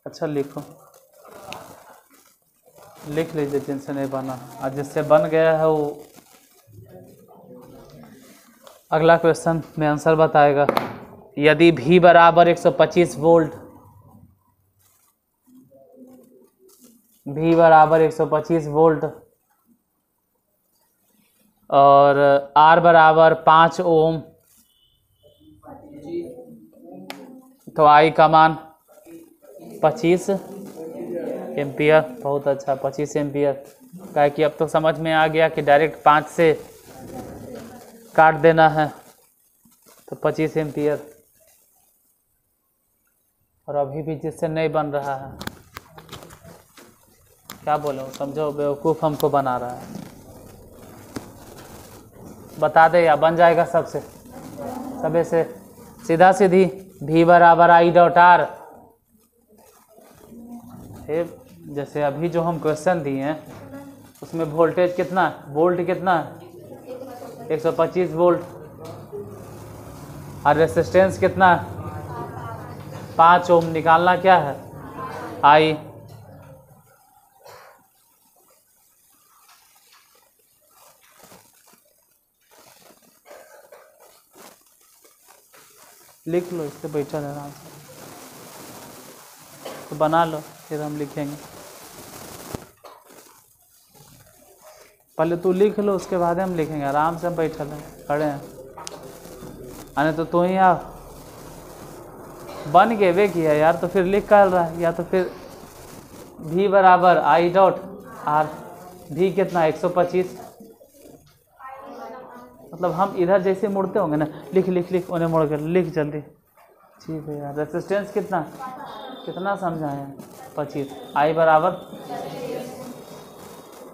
अच्छा लिखो, लिख लीजिए जिनसे नहीं बना, और जिससे बन गया है वो अगला क्वेश्चन में आंसर बताएगा। यदि V बराबर 125 वोल्ट, V बराबर 125 वोल्ट और R बराबर 5 ओम, तो I का मान 25 एम्पियर। बहुत अच्छा, 25 एम्पियर। क्या कि अब तो समझ में आ गया कि डायरेक्ट 5 से काट देना है, तो 25 एम्पियर। और अभी भी जिससे नहीं बन रहा है, क्या बोलो, समझो बेवकूफ़ हमको बना रहा है। बता दे या बन जाएगा सबसे, सबे से सीधा सीधी। V बराबर I डॉट R। जैसे अभी जो हम क्वेश्चन दिए हैं उसमें वोल्टेज कितना, वोल्ट कितना, 125 वोल्ट, और रेसिस्टेंस कितना, 5 ओम। निकालना क्या है? I। लिख लो, इससे बैठा रहना, तो बना लो, फिर हम लिखेंगे। पहले तू लिख लो, उसके बाद हम लिखेंगे। आराम से हम बैठे हैं, खड़े हैं, अरे तो तू ही आ बन गए वे किया यार, तो फिर लिख कर रहा है। या तो फिर V बराबर I डॉट R। V कितना, 125। मतलब हम इधर जैसे मुड़ते होंगे ना, लिख लिख लिख, उन्हें मुड़ कर लिख जल्दी। ठीक है यार। रेसिस्टेंस कितना, कितना समझाएं? 25। I बराबर,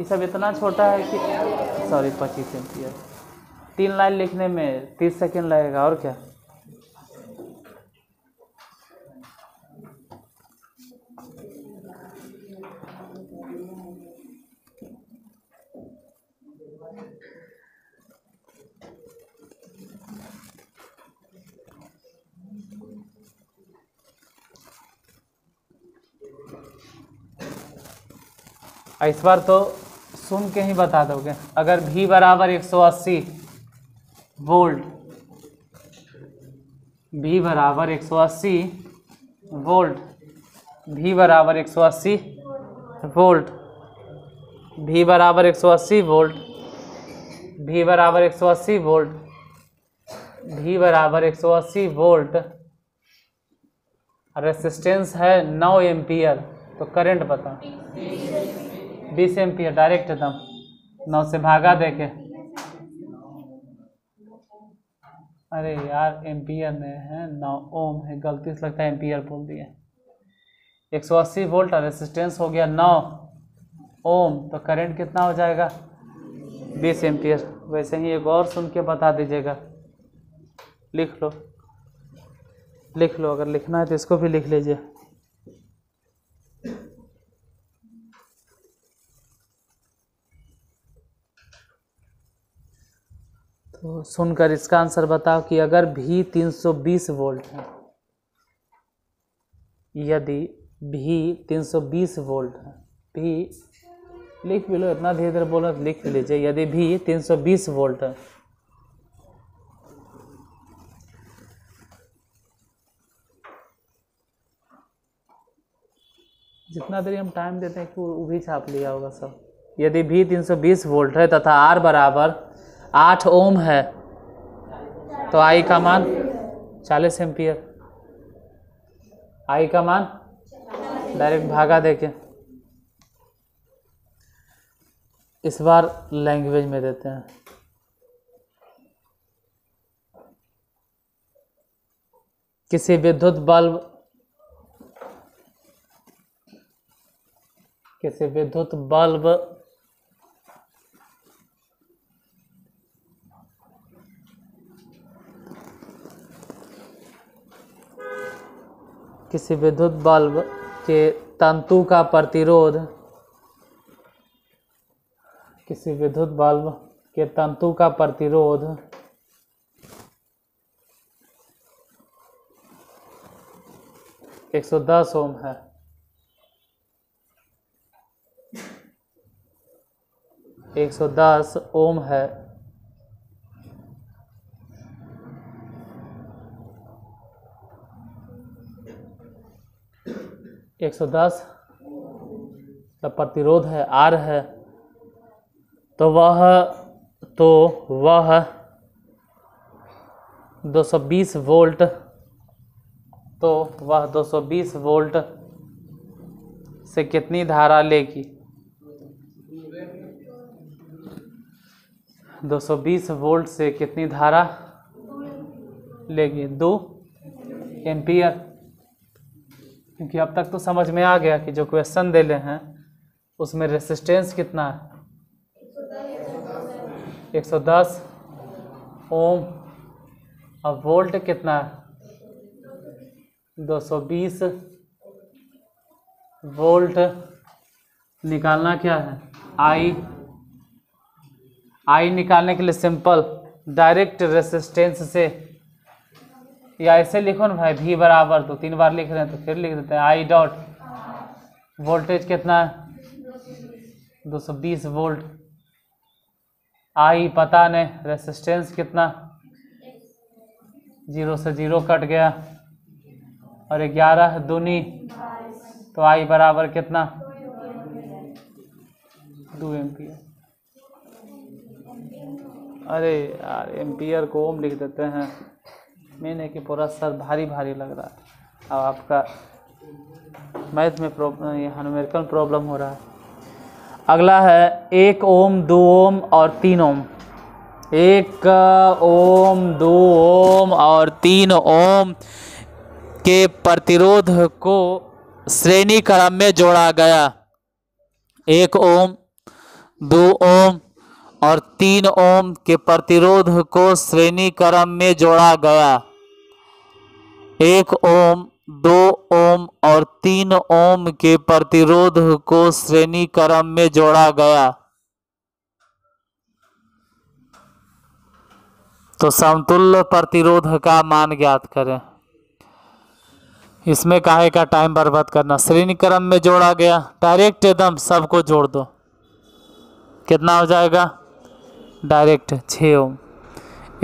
ये सब इतना छोटा है कि सॉरी 25 एम्पियर। 3 लाइन लिखने में 30 सेकंड लगेगा, और क्या। इस बार तो सुन के ही बता दोगे। अगर V बराबर 180 वोल्ट, V बराबर 180 वोल्ट, V बराबर 180 वोल्ट, V बराबर 180 वोल्ट, V बराबर 180 वोल्ट, V बराबर 180 वोल्ट, रेसिस्टेंस है 9 एम्पियर, तो करंट बता। 20 एम्पियर डायरेक्ट एकदम 9 से भागा देके। अरे यार एम्पियर नहीं है, 9 ओम है, गलती से लगता है एम्पियर बोल दिया। 180 वोल्ट और रेसिस्टेंस हो गया 9 ओम, तो करंट कितना हो जाएगा? 20 एम्पियर। वैसे ही एक और सुन के बता दीजिएगा। लिख लो, लिख लो, अगर लिखना है तो इसको भी लिख लीजिए। तो सुनकर इसका आंसर बताओ कि अगर भी 320 वोल्ट है, यदि भी 320 वोल्ट है, भी लिख भी लो, इतना धीरे धीरे बोलो, लिख लीजिए। यदि भी 320 वोल्ट है, जितना देरी हम टाइम देते हैं कि वो भी छाप लिया होगा सब। यदि भी 320 वोल्ट है तथा R बराबर 8 ओम है, तो I का मान 40 एम्पियर। I का मान डायरेक्ट भागा देके। इस बार लैंग्वेज में देते हैं। किसी विद्युत बल्ब, किसी विद्युत बल्ब किसी विद्युत बल्ब के तंतु का प्रतिरोध, किसी विद्युत बल्ब के तंतु का प्रतिरोध 110 ओम है। एक 110 ओम है। एक 110 का प्रतिरोध है, R है, तो वह 220 वोल्ट, तो वह 220 वोल्ट से कितनी धारा लेगी? 220 वोल्ट से कितनी धारा लेगी? 2 एम्पियर। क्योंकि अब तक तो समझ में आ गया कि जो क्वेश्चन दे रहे हैं उसमें रेसिस्टेंस कितना है? 110 ओम, और वोल्ट कितना है? 220 वोल्ट। निकालना क्या है? आई निकालने के लिए सिंपल डायरेक्ट रेसिस्टेंस से, या ऐसे लिखो ना भाई, भी बराबर, तो 3 बार लिख रहे हैं तो फिर लिख देते हैं आई डॉट, वोल्टेज कितना है? 220 वोल्ट। आई पता नहीं, रेसिस्टेंस कितना? 0 से 0 कट गया, और 11 दूनी, तो आई बराबर कितना? 2 एम्पियर। अरे यार एम्पियर को ओम लिख देते हैं। मैंने कि पूरा सर भारी भारी लग रहा है। अब आपका मैथ में यहाँ न्यूमेरिकल प्रॉब्लम हो रहा है। अगला है 1 ओम, 2 ओम और 3 ओम। 1 ओम, 2 ओम और 3 ओम के प्रतिरोध को श्रेणी क्रम में जोड़ा गया। 1 ओम, 2 ओम और 3 ओम के प्रतिरोध को श्रेणी क्रम में जोड़ा गया। 1 ओम, 2 ओम और 3 ओम के प्रतिरोध को श्रेणी क्रम में जोड़ा गया। तो समतुल्य प्रतिरोध का मान ज्ञात करें। इसमें काहे का टाइम बर्बाद करना। श्रेणी क्रम में जोड़ा गया, डायरेक्ट एकदम सबको जोड़ दो। कितना हो जाएगा? डायरेक्ट 6 ओम।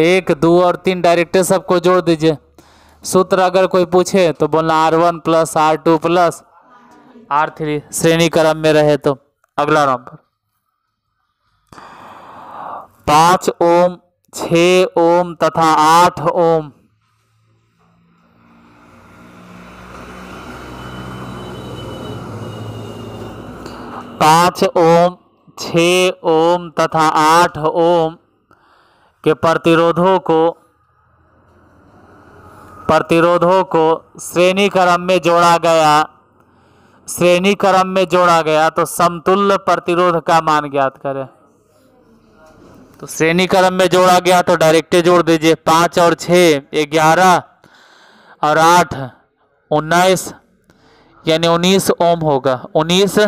1, 2 और 3 डायरेक्ट सबको जोड़ दीजिए। सूत्र अगर कोई पूछे तो बोलना R1 plus R2 plus R3 श्रेणी क्रम में रहे तो। अगला नंबर 5 ओम, 6 ओम तथा 8 ओम 5 ओम, 6 ओम तथा 8 ओम के प्रतिरोधों को श्रेणी क्रम में जोड़ा गया। श्रेणी क्रम में जोड़ा गया तो समतुल्य प्रतिरोध का मान ज्ञात करें। तो श्रेणी क्रम में जोड़ा गया तो डायरेक्ट जोड़ दीजिए। 5 और 6 11 और 8 19, यानी 19 ओम होगा। 19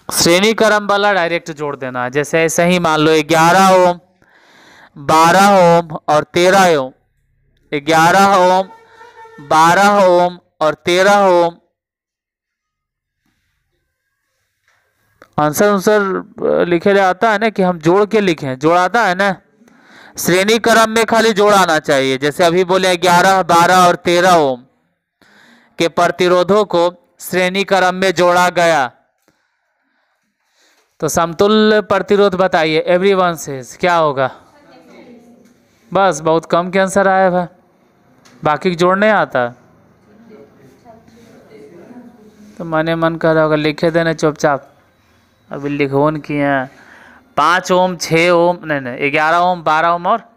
श्रेणी क्रम वाला डायरेक्ट जोड़ देना है। जैसे ऐसे ही मान लो 11 ओम, 12 ओम और 13 ओम। 11 ओम, 12 ओम और 13 ओम। आंसर लिखे आता है ना कि हम जोड़ के लिखें, जोड़ आता है ना। श्रेणी क्रम में खाली जोड़ आना चाहिए। जैसे अभी बोले 11, 12 और 13 ओम के प्रतिरोधों को श्रेणी क्रम में जोड़ा गया तो समतुल्य प्रतिरोध बताइए। एवरीवन सेज क्या होगा? बस बहुत कम के आंसर आया है, बाकी जोड़ने आता। तो मने मन कर रहा होगा लिखे देने चुपचाप, अभी लिखोन किए। 5 ओम, 6 ओम, नहीं 11 ओम, 12 ओम और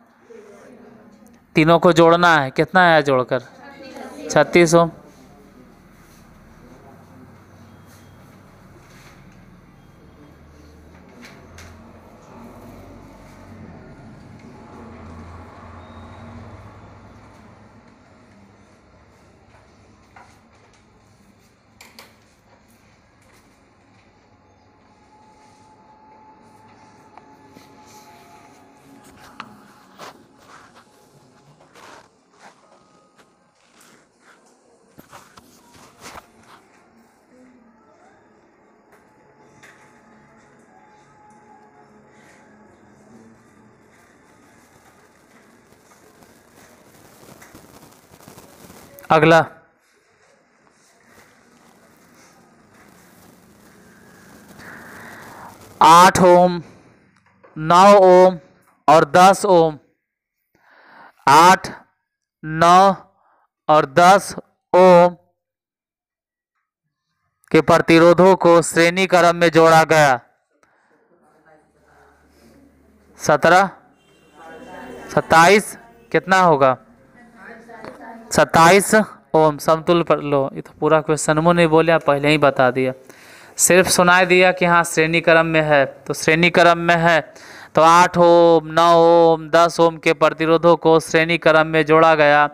तीनों को जोड़ना है। कितना आया जोड़कर? 36 ओम। अगला 8 ओम, 9 ओम और 10 ओम। 8, 9 और 10 ओम के प्रतिरोधों को श्रेणी क्रम में जोड़ा गया। 17, 27 कितना होगा? 27 ओम समतुल्य पर। लो ये तो पूरा क्वेश्चन वो नहीं बोले, पहले ही बता दिया। सिर्फ सुनाई दिया कि हाँ श्रेणी क्रम में है, तो श्रेणी क्रम में है तो 8 ओम, 9 ओम, 10 ओम के प्रतिरोधों को श्रेणी क्रम में जोड़ा गया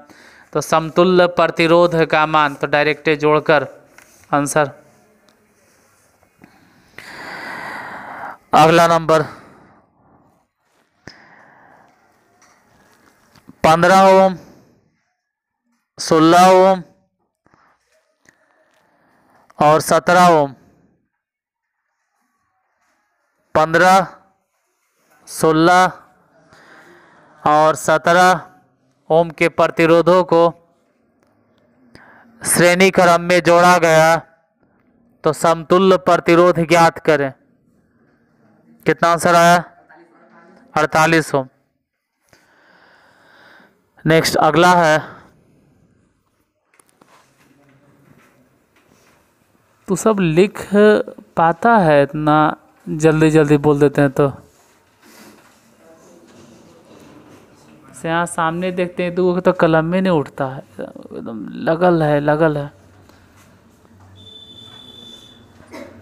तो समतुल्य प्रतिरोध का मान, तो डायरेक्ट जोड़कर आंसर। अगला नंबर 15 ओम, 16 ओम और 17 ओम। 15, 16 और 17 ओम के प्रतिरोधों को श्रेणी क्रम में जोड़ा गया तो समतुल्य प्रतिरोध ज्ञात करें। कितना आंसर आया? 48 ओम। नेक्स्ट अगला है, तो सब लिख पाता है इतना जल्दी जल्दी बोल देते हैं तो से यहाँ सामने देखते हैं तो कलम में नहीं उठता है, एकदम लगल है लगल है।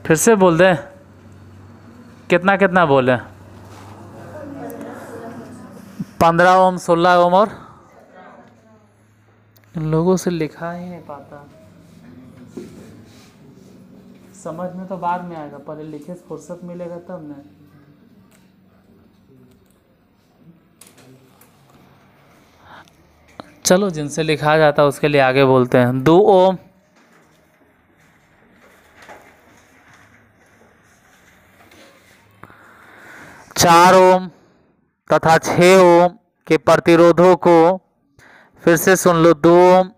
फिर से बोल दें, कितना कितना बोले? 15 ओम, 16 ओम और इन लोगों से लिखा ही नहीं पाता। समझ में तो बाद में आएगा, पहले लिखे से फुर्सत मिलेगा तब ना। चलो जिनसे लिखा जाता है उसके लिए आगे बोलते हैं। 2 ओम, 4 ओम तथा 6 ओम के प्रतिरोधों को, फिर से सुन लो, 2 ओम,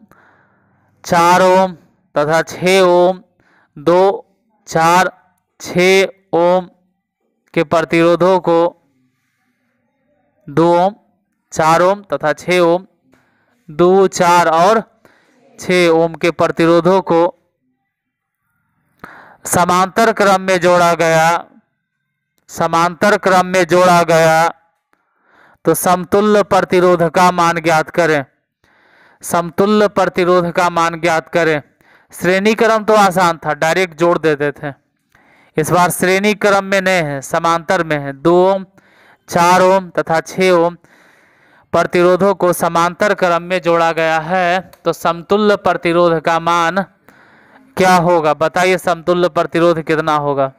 4 ओम तथा 6 ओम, 2, 4, 6 ओम के प्रतिरोधों को, 2 ओम, 4 ओम तथा 6 ओम, 2, 4 और 6 ओम के प्रतिरोधों को समांतर क्रम में जोड़ा गया, समांतर क्रम में जोड़ा गया तो समतुल्य प्रतिरोध का मान ज्ञात करें। समतुल्य प्रतिरोध का मान ज्ञात करें। श्रेणी क्रम तो आसान था, डायरेक्ट जोड़ देते थे। इस बार श्रेणी क्रम में नहीं है, समांतर में है। 2 ओम, 4 ओम तथा 6 ओम प्रतिरोधों को समांतर क्रम में जोड़ा गया है तो समतुल्य प्रतिरोध का मान क्या होगा? बताइए समतुल्य प्रतिरोध कितना होगा?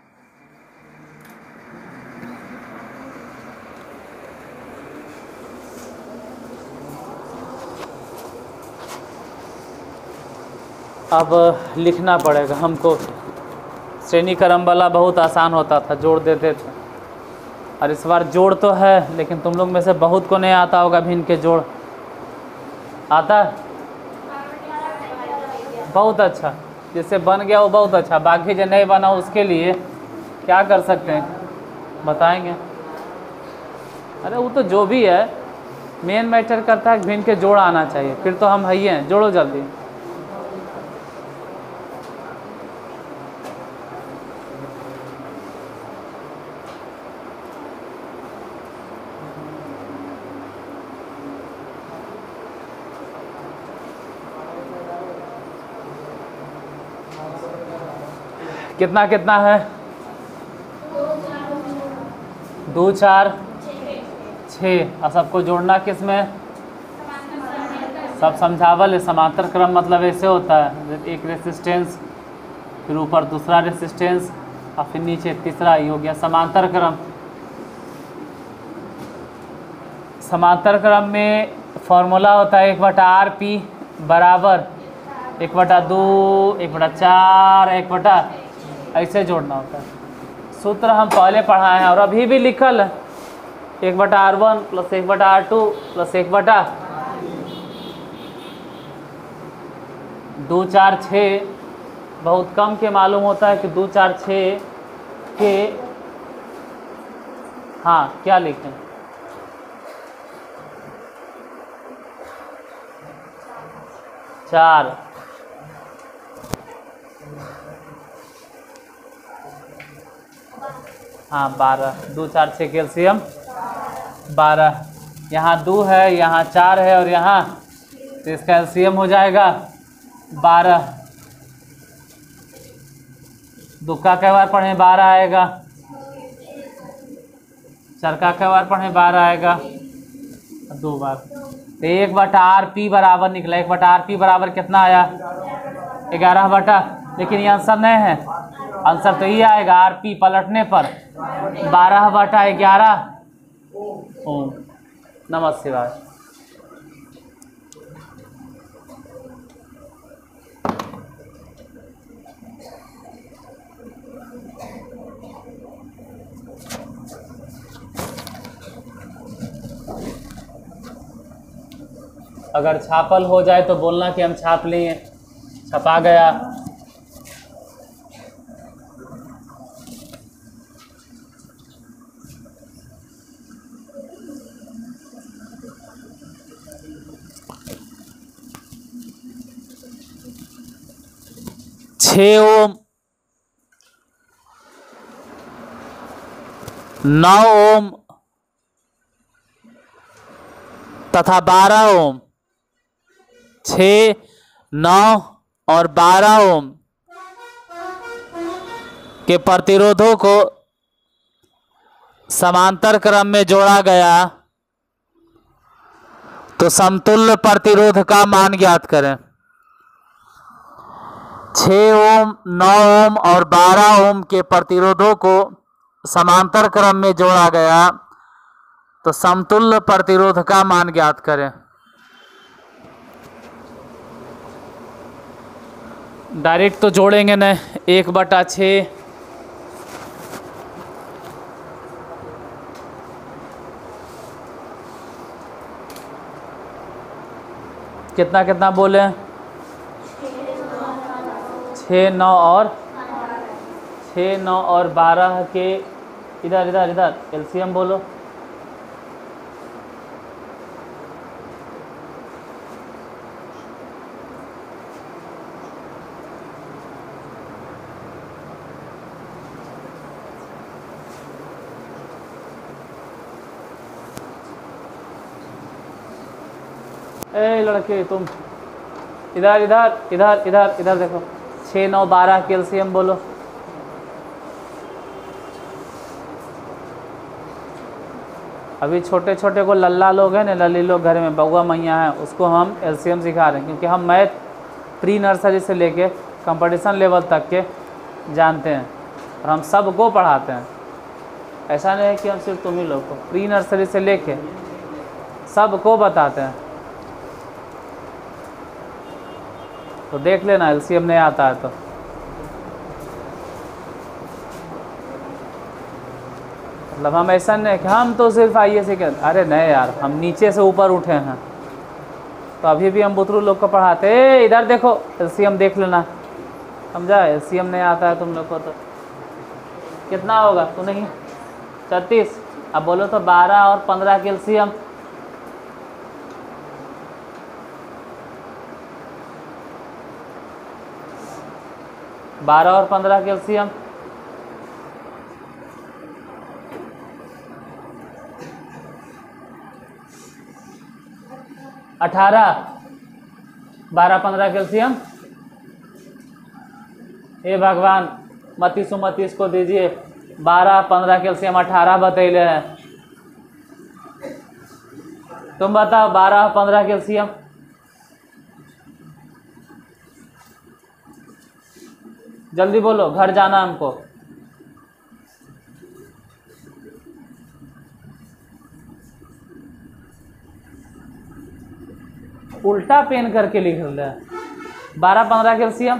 अब लिखना पड़ेगा हमको। श्रेणी क्रम वाला बहुत आसान होता था, जोड़ देते थे। और इस बार जोड़ तो है, लेकिन तुम लोग में से बहुत को नहीं आता होगा भिन्न के जोड़। आता है? बहुत अच्छा, जिससे बन गया वो बहुत अच्छा। बाकी जो नहीं बना उसके लिए क्या कर सकते हैं, बताएंगे? अरे वो तो जो भी है, मेन मैटर करता है भिन्न के जोड़ आना चाहिए। फिर तो हम है ही हैं, जोड़ो जल्दी। कितना कितना है? 2, 4, 6। और सबको जोड़ना किस में? सब समझावल है। समांतर क्रम मतलब ऐसे होता है, एक रेसिस्टेंस, फिर ऊपर दूसरा रेसिस्टेंस और फिर नीचे तीसरा। ही हो गया समांतर क्रम। समांतर क्रम में फॉर्मूला होता है 1/RP बराबर 1/2, 1/4, 1/, ऐसे जोड़ना होता है। सूत्र हम पहले पढ़ाए हैं और अभी भी लिखल है 1/R1 + 1/R2 + 1/2, 4, 6 बहुत कम के मालूम होता है कि 2, 4, 6 के, हाँ क्या लिखें? 4, हाँ 12, 2, 4, 6 कैल्शियम 12। यहाँ 2 है, यहाँ 4 है और यहाँ, तो इसका एलसीएम हो जाएगा 12। 2 का कई बार पढ़े 12 आएगा, 4 का कई बार पढ़े 12 आएगा, 2 बार। तो 1/RP बराबर निकला। 1/RP बराबर कितना आया? 11 लेकिन ये आंसर नहीं है। आंसर तो ये आएगा RP पलटने पर 12/11 ओम। नमः शिवाय। अगर छापल हो जाए तो बोलना कि हम छाप लिए, छपा गया। ओम, 9 ओम तथा 12 ओम, 6, 9 और 12 ओम के प्रतिरोधों को समांतर क्रम में जोड़ा गया तो समतुल्य प्रतिरोध का मान ज्ञात करें। 6 ओम, 9 ओम और 12 ओम के प्रतिरोधों को समांतर क्रम में जोड़ा गया तो समतुल्य प्रतिरोध का मान ज्ञात करें। डायरेक्ट तो जोड़ेंगे न, 1/6 कितना कितना बोले, 6, 9 और 6, 9 और 12 के इधर इधर इधर एलसीएम बोलो। ए लड़के तुम इधर इधर इधर इधर इधर देखो, 6, 9, 12 के एलसीएम बोलो। अभी छोटे छोटे को लल्ला लोग हैं ना, लल्ली लोग घर में बउआ मैया हैं, उसको हम एलसीएम सिखा रहे हैं, क्योंकि हम मैथ प्री नर्सरी से लेके कंपटीशन लेवल तक के जानते हैं और हम सबको पढ़ाते हैं। ऐसा नहीं है कि हम सिर्फ तुम ही लोग को, प्री नर्सरी से लेके सबको बताते हैं। तो देख लेना एलसीएम नहीं आता है तो। मतलब हम ऐसा नहीं कि हम तो सिर्फ आइए से कहते, अरे नहीं यार, हम नीचे से ऊपर उठे हैं। तो अभी भी हम बुतरू लोग को पढ़ाते, ए इधर देखो एलसीएम देख लेना, समझा। एलसीएम नहीं आता है तुम लोग को तो कितना होगा, तो नहीं 36। अब बोलो तो 12 और 15 के एलसीएम, बारह और 15 के एलसीएम, अठारह। 12, 15 के एलसीएम। हे भगवान, 32 को दीजिए, 12, 15 के एलसीएम 18 बतैले हैं। तुम बताओ 12 और 15 के एलसीएम। जल्दी बोलो, घर जाना हमको। उल्टा पेन करके लिख रहे हैं। 12, 15 के एलसीएम,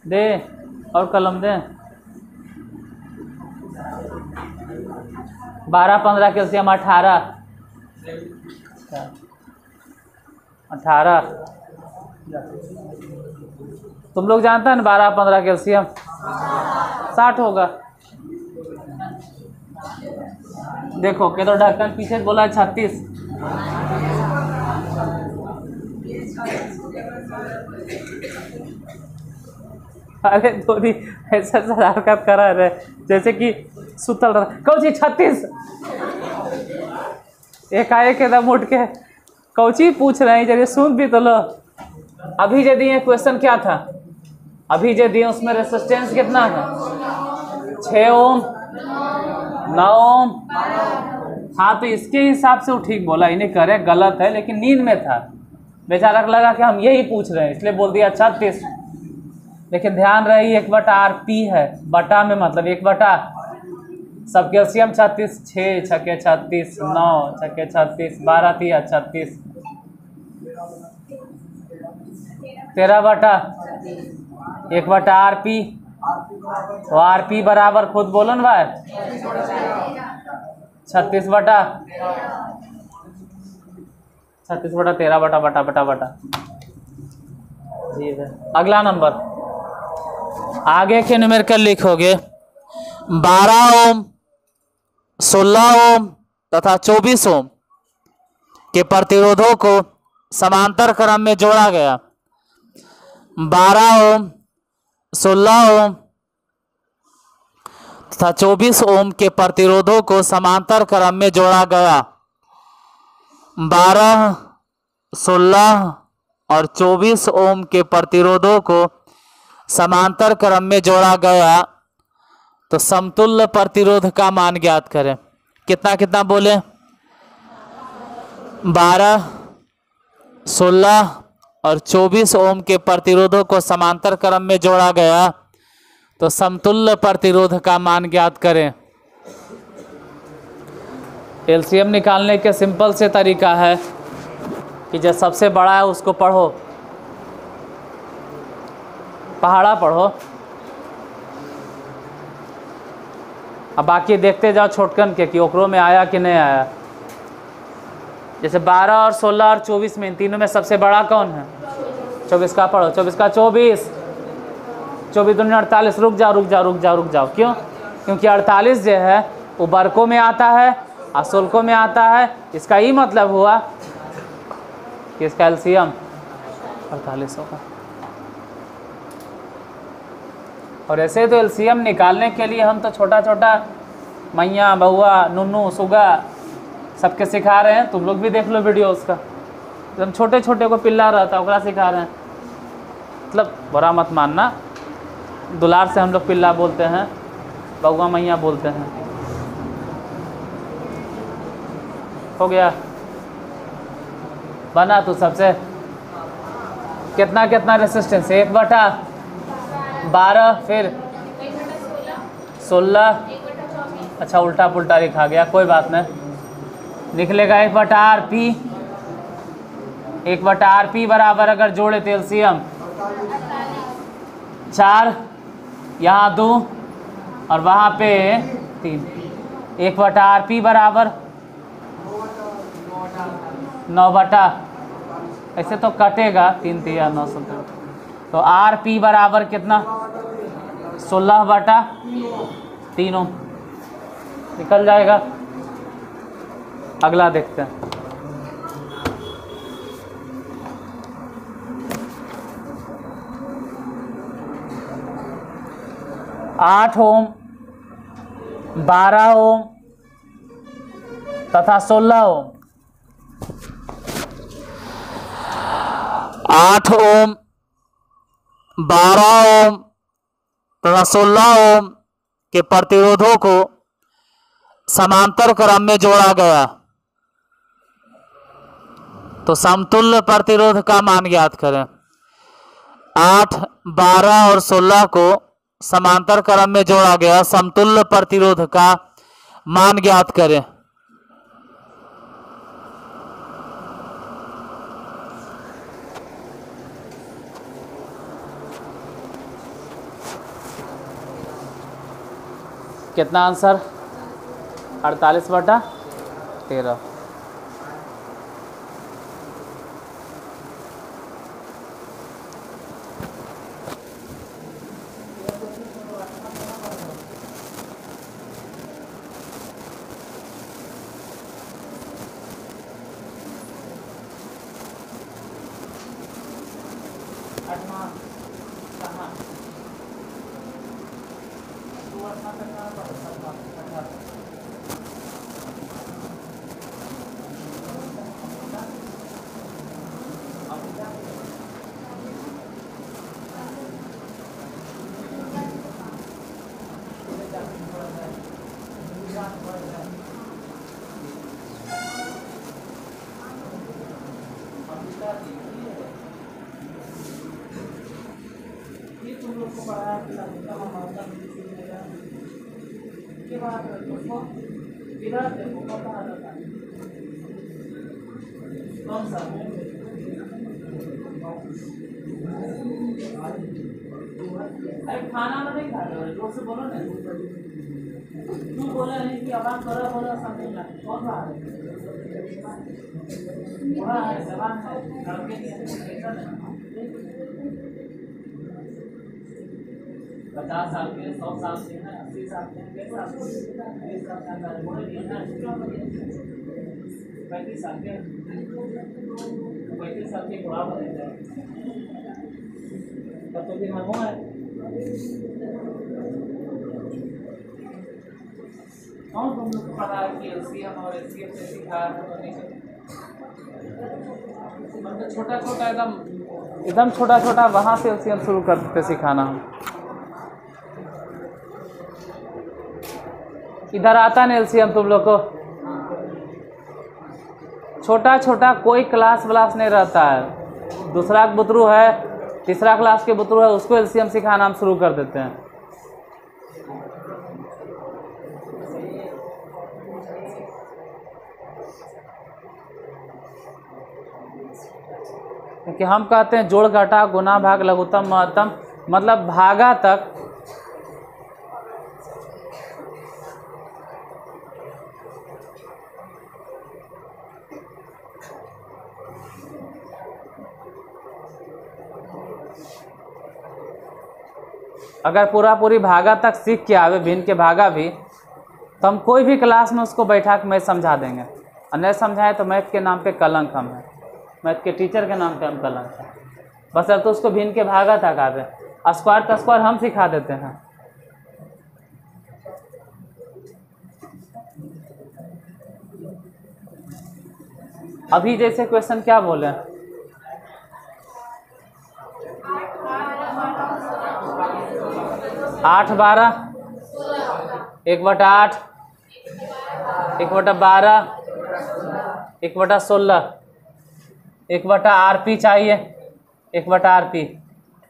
दे और कलम दे। 12, 15 के एलसीएम 18। 18 तुम लोग जानते हैं ना, 12, 15 के एलसीएम 60 होगा। देखो के तो ढक्कन पीछे बोला 36। अरे धोनी ऐसा हरकत करा रहे जैसे कि सुतल रहा। कौची 36 एकाएक एकदम उठ के कौची पूछ रहे हैं, चलिए सुन भी तो लो। अभी जो दिए क्वेश्चन क्या था, अभी जो दिए उसमें रेसिस्टेंस कितना है, 6 ओम, 9 ओम। हाँ तो इसके हिसाब से वो ठीक बोला, इन्हें करे गलत है, लेकिन नींद में था बेचारा को, लगा कि हम यही पूछ रहे हैं इसलिए बोल दिया 36। लेकिन ध्यान रही 1/RP है, बटा में मतलब 1/, सब कैल्शियम 36, 6 छके 36, 9 छके 36, 12 तिया 36, 13/, 1/RP। तो RP बराबर खुद बोलो ना भाई, 36/13 जी। अगला नंबर, आगे के न्यूमेरिकल लिखोगे 12 ओम, 16 ओम तथा 24 ओम के प्रतिरोधों को समांतर क्रम में जोड़ा गया। 12 ओम, 16 ओम तथा 24 ओम के प्रतिरोधों को समांतर क्रम में जोड़ा गया। 12, 16 और 24 ओम के प्रतिरोधों को समांतर क्रम में जोड़ा गया तो समतुल्य प्रतिरोध का मान ज्ञात करें। कितना कितना बोले, 12, 16 और 24 ओम के प्रतिरोधों को समांतर क्रम में जोड़ा गया तो समतुल्य प्रतिरोध का मान ज्ञात करें। एलसीएम निकालने के सिंपल से तरीका है कि जो सबसे बड़ा है उसको पढ़ो, पहाड़ा पढ़ो, अब बाकी देखते जाओ छोटकन के कि ओकरो में आया कि नहीं आया। जैसे 12 और 16 और 24 में इन तीनों में सबसे बड़ा कौन है? 24 का पढ़ो, 24 का 24, 24 दूनी 48। रुक जाओ। क्यों? क्योंकि 48 जो है वो बरकों में आता है और सोलकों में आता है। इसका ही मतलब हुआ कि इसका एलसीएम 48 होगा। और ऐसे तो एलसीएम निकालने के लिए हम तो छोटा छोटा मैया बउआ नुन्नू सुगा सबके सिखा रहे हैं। तुम लोग भी देख लो वीडियो उसका, एकदम छोटे छोटे को पिल्ला रहता है ओकरा सिखा रहे हैं। मतलब बुरा मत मानना, दुलार से हम लोग पिल्ला बोलते हैं, बउआ मैया बोलते हैं। हो गया बना तो सबसे कितना रेसिस्टेंस? 1/12, फिर 16। अच्छा उल्टा पुल्टा लिखा गया, कोई बात नहीं, निकलेगा 1/RP। 1/RP बराबर अगर जोड़े तो एलसीएम 4, यहाँ 2 और वहाँ पे 3। 1/RP बराबर 9/, ऐसे तो कटेगा 3 3 9 17, तो RP बराबर कितना? 16/3 निकल जाएगा। अगला देखते हैं। 8 ओम, 12 ओम तथा 16 ओम। 8 ओम, 12 ओम तथा 16 ओम के प्रतिरोधों को समांतर क्रम में जोड़ा गया तो समतुल्य प्रतिरोध का मान ज्ञात करें। 8, 12 और 16 को समांतर क्रम में जोड़ा गया, समतुल्य प्रतिरोध का मान ज्ञात करें। कितना आंसर? 48/13। कौन सा? अरे खाना में नहीं खा रहे हो, जोर से बोलो ना। तू बोला नहीं कि आवाज करो, बोलो समझ ना। कौन रहा है? वहाँ है जवान है, लड़के की 50 साल के, 100 साल के हैं, 80 साल के हैं, 35 साल के, 35 साल के बुढ़ा बने जाए तब तो फिर मरमो है। कौन तुम लोग को पता है कि एलसीएम और एचसीएफ से सीखा है? मतलब छोटा छोटा एकदम छोटा छोटा वहाँ से एलसीएम शुरू करते सिखाना। इधर आता ना एलसीएम तुम लोग को? छोटा छोटा कोई क्लास व्लास नहीं रहता है। दूसरा बुतरू है, तीसरा क्लास के बुतरू है, उसको एलसीएम सिखाना हम शुरू कर देते हैं। क्योंकि हम कहते हैं जोड़ घटा गुना भाग लघुत्तम महत्तम, मतलब भागा तक अगर पूरी भागा तक सीख के आवे, भिन्न के भागा भी, तो हम कोई भी क्लास में उसको बैठा के मैथ समझा देंगे। और नहीं समझाए तो मैथ के नाम पे कलंक हम है, मैथ के टीचर के नाम पे हम कलंक है। बस अब तो उसको भिन्न के भागा तक आवे, स्क्वायर का स्क्वायर हम सिखा देते हैं। अभी जैसे क्वेश्चन क्या बोले, 8 12 1/8 1/12 1/16 1/RP चाहिए, 1/RP।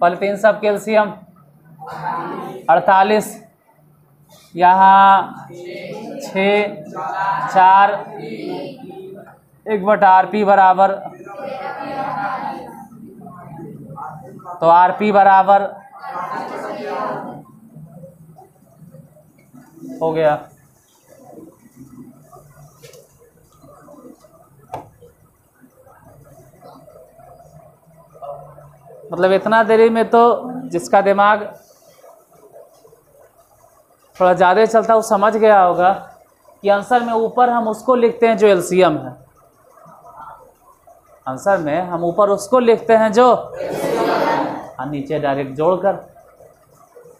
पहले तीन सब कैल्शियम 48, यहाँ 6 4 1/RP बराबर, तो RP बराबर हो गया। मतलब इतना देरी में तो जिसका दिमाग थोड़ा ज़्यादा चलता है वो समझ गया होगा कि आंसर में ऊपर हम उसको लिखते हैं जो एलसीएम है। आंसर में हम ऊपर उसको लिखते हैं जो, और नीचे डायरेक्ट जोड़कर।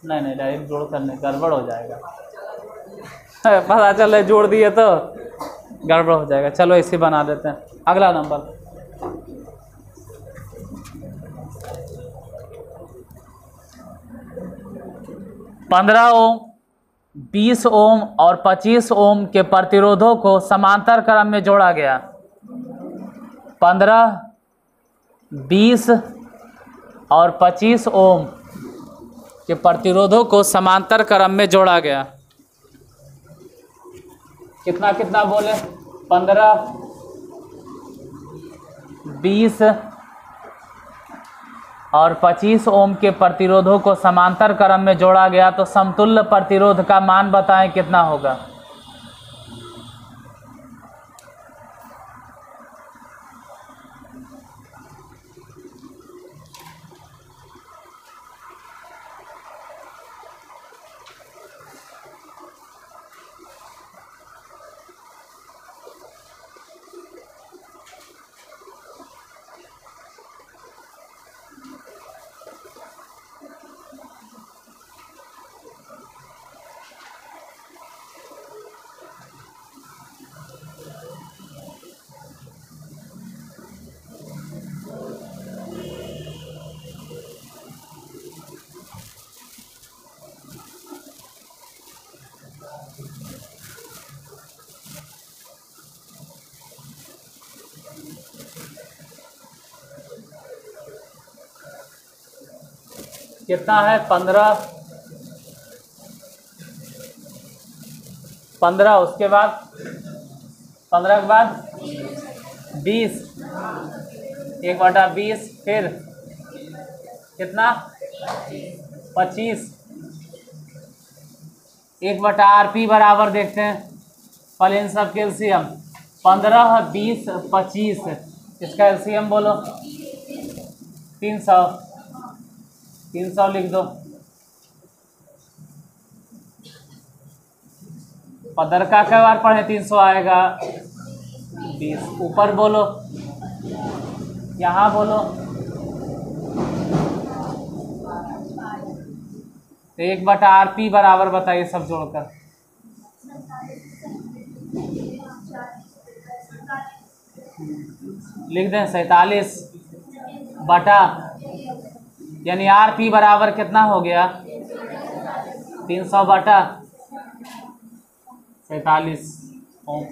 नहीं डायरेक्ट जोड़ करने गड़बड़ हो जाएगा। पता चल रहा जोड़ दिए तो गड़बड़ हो जाएगा। चलो इसे बना देते हैं। अगला नंबर, पंद्रह ओम, 20 ओम और 25 ओम के प्रतिरोधों को समांतर क्रम में जोड़ा गया। 15, 20 और 25 ओम के प्रतिरोधों को समांतर क्रम में जोड़ा गया। कितना कितना बोले, 15, 20 और 25 ओम के प्रतिरोधों को समांतर क्रम में जोड़ा गया। तो समतुल्य प्रतिरोध का मान बताएं कितना होगा। कितना है, 15, उसके बाद 15 के बाद 20, 1/20, फिर कितना, 25, 1/RP बराबर देखते हैं। पहले इन सब के एलसीएम 15, 20, 25, इसका एलसीएम बोलो, 300 लिख दो। पदर का कई बार पढ़े, 300 आएगा, 20 ऊपर बोलो, यहाँ बोलो, तो 1/RP बराबर बताइए सब जोड़कर। लिख दें 47 बटा, यानी RP बराबर कितना हो गया, 300 बटा 47 ओम।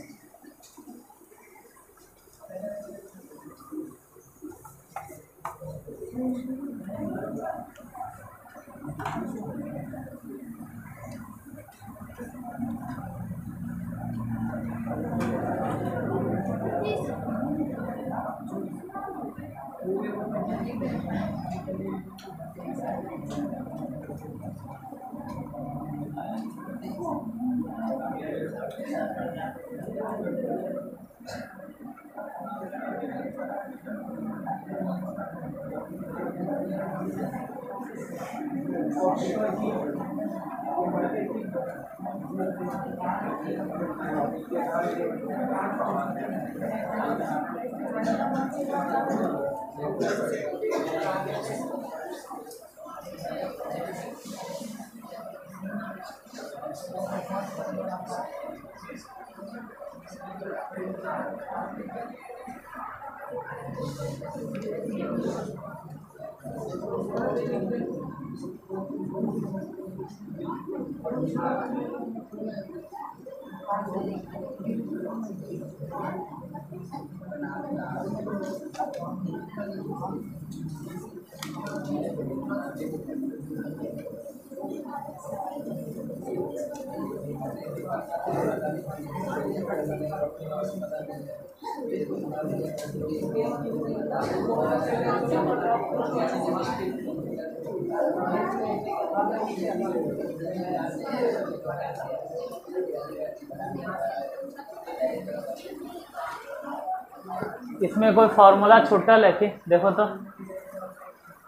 इसमें कोई फॉर्मूला छूटल है कि देखो तो,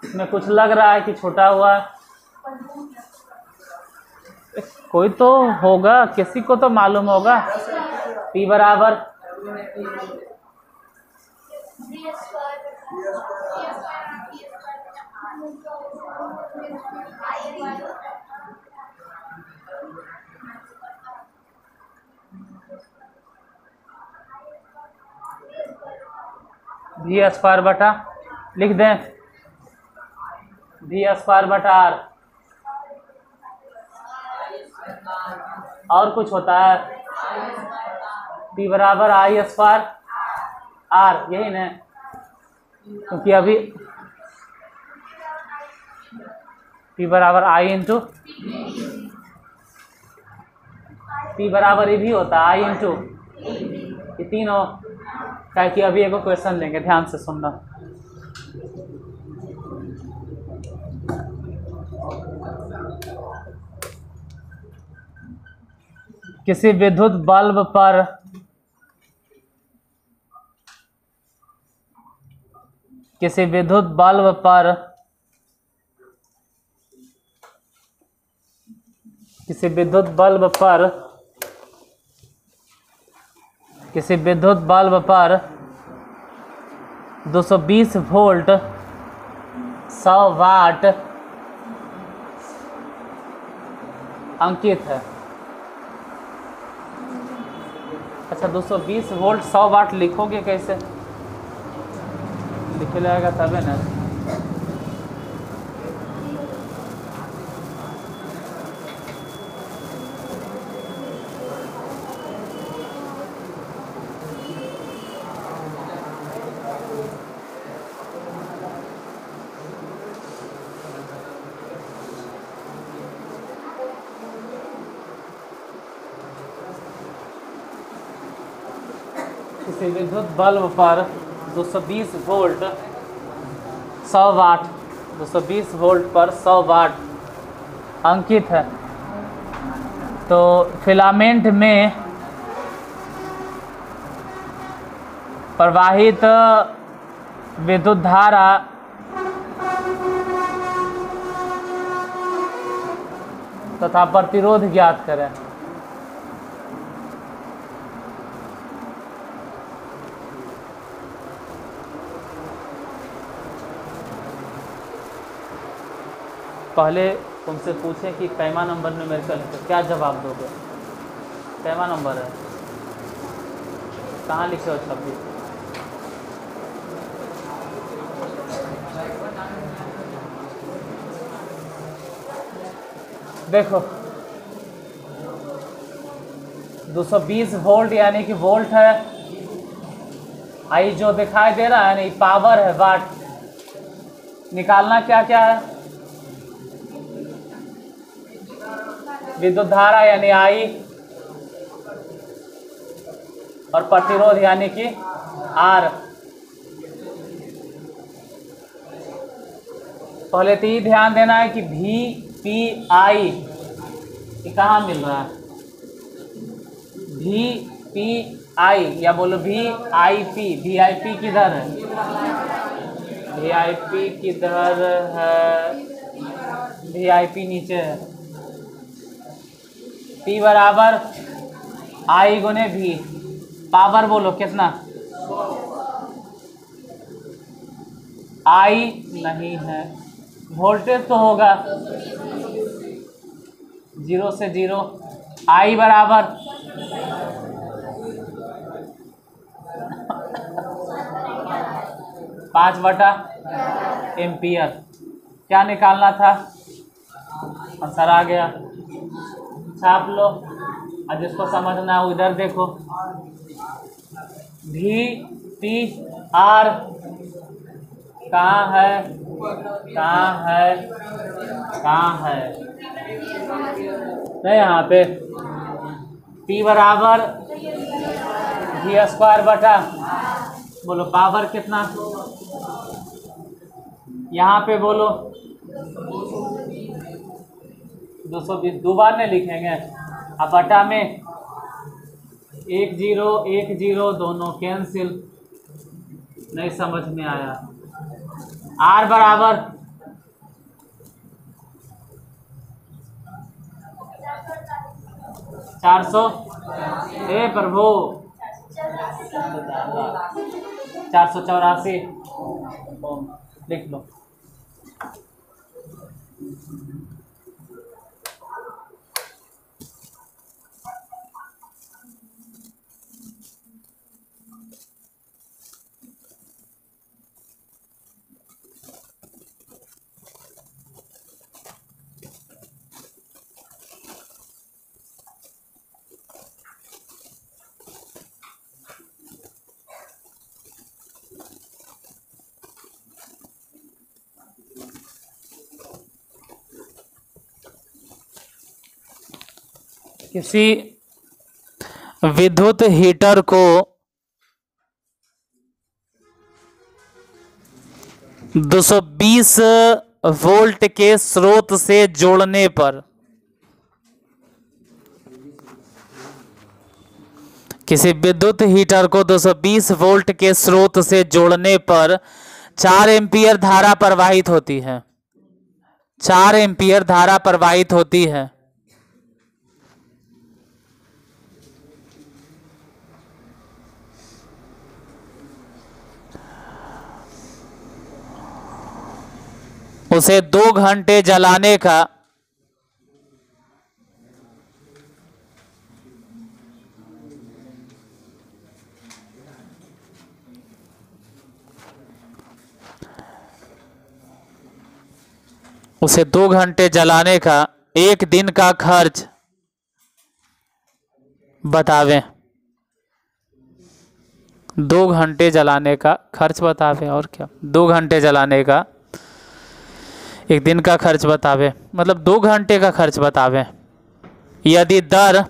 इसमें कुछ लग रहा है कि छोटा हुआ है। कोई तो होगा, किसी को तो मालूम होगा। P बराबर V स्क्वायर बटा, लिख दें V स्क्वायर बटा R। और कुछ होता है? P बराबर I स्क्वायर R, यही ना? क्योंकि अभी P बराबर I इंटू P बराबर ये भी होता है I इंटू, ये तीनों। क्या कि अभी एक क्वेश्चन लेंगे, ध्यान से सुनना। किसी विद्युत बल्ब पर किसी विद्युत बल्ब पर किसी विद्युत बल्ब पर 220 वोल्ट 100 वाट अंकित है। अच्छा, 220 वोल्ट 100 वाट लिखोगे कैसे? लिखे जाएगा तबे ना। किसी विद्युत बल्ब पर 220 वोल्ट 100 वाट 220 वोल्ट पर 100 वाट अंकित है। तो फिलामेंट में प्रवाहित विद्युत धारा तथा प्रतिरोध ज्ञात करें। पहले तुमसे पूछे कि कैमा नंबर न्यूमेरिकल है तो क्या जवाब दोगे? कैमा नंबर है, कहाँ लिखे हो? 26। देखो 220 वोल्ट यानी कि वोल्ट है, आई जो दिखाई दे रहा है ना, ये पावर है, वाट। निकालना क्या क्या है? विद्युत धारा यानी आई और प्रतिरोध यानी कि आर। पहले तो ये ध्यान देना है कि वी पी आई ये कहाँ मिल रहा है? वी पी आई या बोलो V I P. V I P किधर है? वी आई पी किधर है? वी आई पी नीचे है। P बराबर आई गुने भी। पावर बोलो कितना? आई नहीं है, वोल्टेज तो होगा 0 से 0। आई बराबर 5/एम्पियर। क्या निकालना था? आंसर आ गया, छाप लो। अब जिसको समझना है उधर देखो। वी पी आर कहाँ है? कहाँ है? कहाँ है? नहीं, यहाँ पे P बराबर V² बटा बोलो पावर कितना? यहाँ पे बोलो 220। दो बार नहीं लिखेंगे। अब बटा में 1 0 1 0 दोनों कैंसिल। नहीं समझ में आया। R बराबर 400। हे प्रभु 484 लिख लो। किसी विद्युत हीटर को 220 वोल्ट के स्रोत से जोड़ने पर किसी विद्युत हीटर को 220 वोल्ट के स्रोत से जोड़ने पर 4 एम्पीयर धारा प्रवाहित होती है। 4 एम्पीयर धारा प्रवाहित होती है। उसे 2 घंटे जलाने का उसे 2 घंटे जलाने का 1 दिन का खर्च बतावें। 2 घंटे जलाने का खर्च बतावें। और क्या? 2 घंटे जलाने का 1 दिन का खर्च बतावें, मतलब 2 घंटे का खर्च बतावें। यदि दर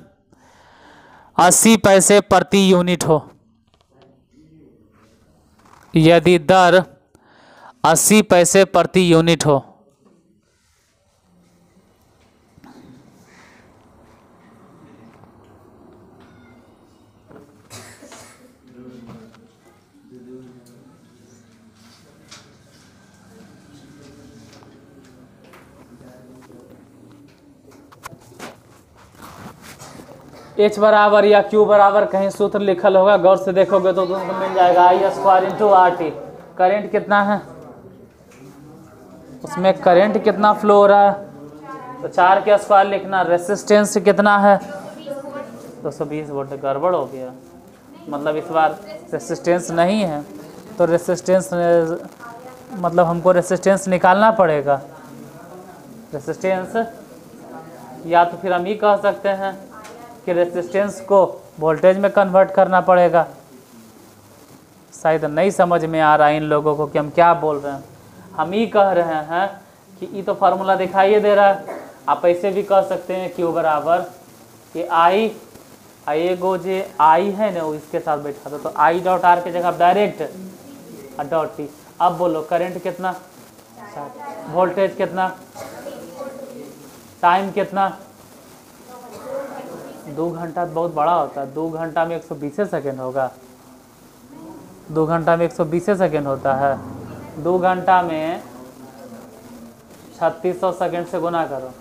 80 पैसे प्रति यूनिट हो। यदि दर 80 पैसे प्रति यूनिट हो। H बराबर या Q बराबर कहीं सूत्र लिखल होगा, गौर से देखोगे तो तुमको मिल जाएगा। I² × RT। करंट कितना है उसमें? करंट कितना फ्लो हो रहा है? तो 4 के स्क्वायर लिखना। रेसिस्टेंस कितना है? 220 वोल्ट। गड़बड़ हो गया, मतलब इस बार रेसिस्टेंस नहीं है तो रेसिस्टेंस मतलब हमको रेसिस्टेंस निकालना पड़ेगा। रेसिस्टेंस या तो फिर हम ये कह सकते हैं कि रेसिस्टेंस को वोल्टेज में कन्वर्ट करना पड़ेगा। शायद नहीं समझ में आ रहा है इन लोगों को कि हम क्या बोल रहे हैं। हम ही कह रहे हैं कि ये तो फार्मूला दिखाई दे रहा है। आप ऐसे भी कह सकते हैं Q बराबर कि आई गो जे आई है ना वो इसके साथ बैठा तो आई डॉट आर के जगह डायरेक्ट डॉट टी। अब बोलो करंट कितना, वोल्टेज कितना, टाइम कितना, 2 घंटा बहुत बड़ा होता है। 2 घंटा में 120 सेकेंड होगा, 2 घंटा में 120 सेकेंड होता है। 2 घंटा में 3600 सेकेंड से गुना करो,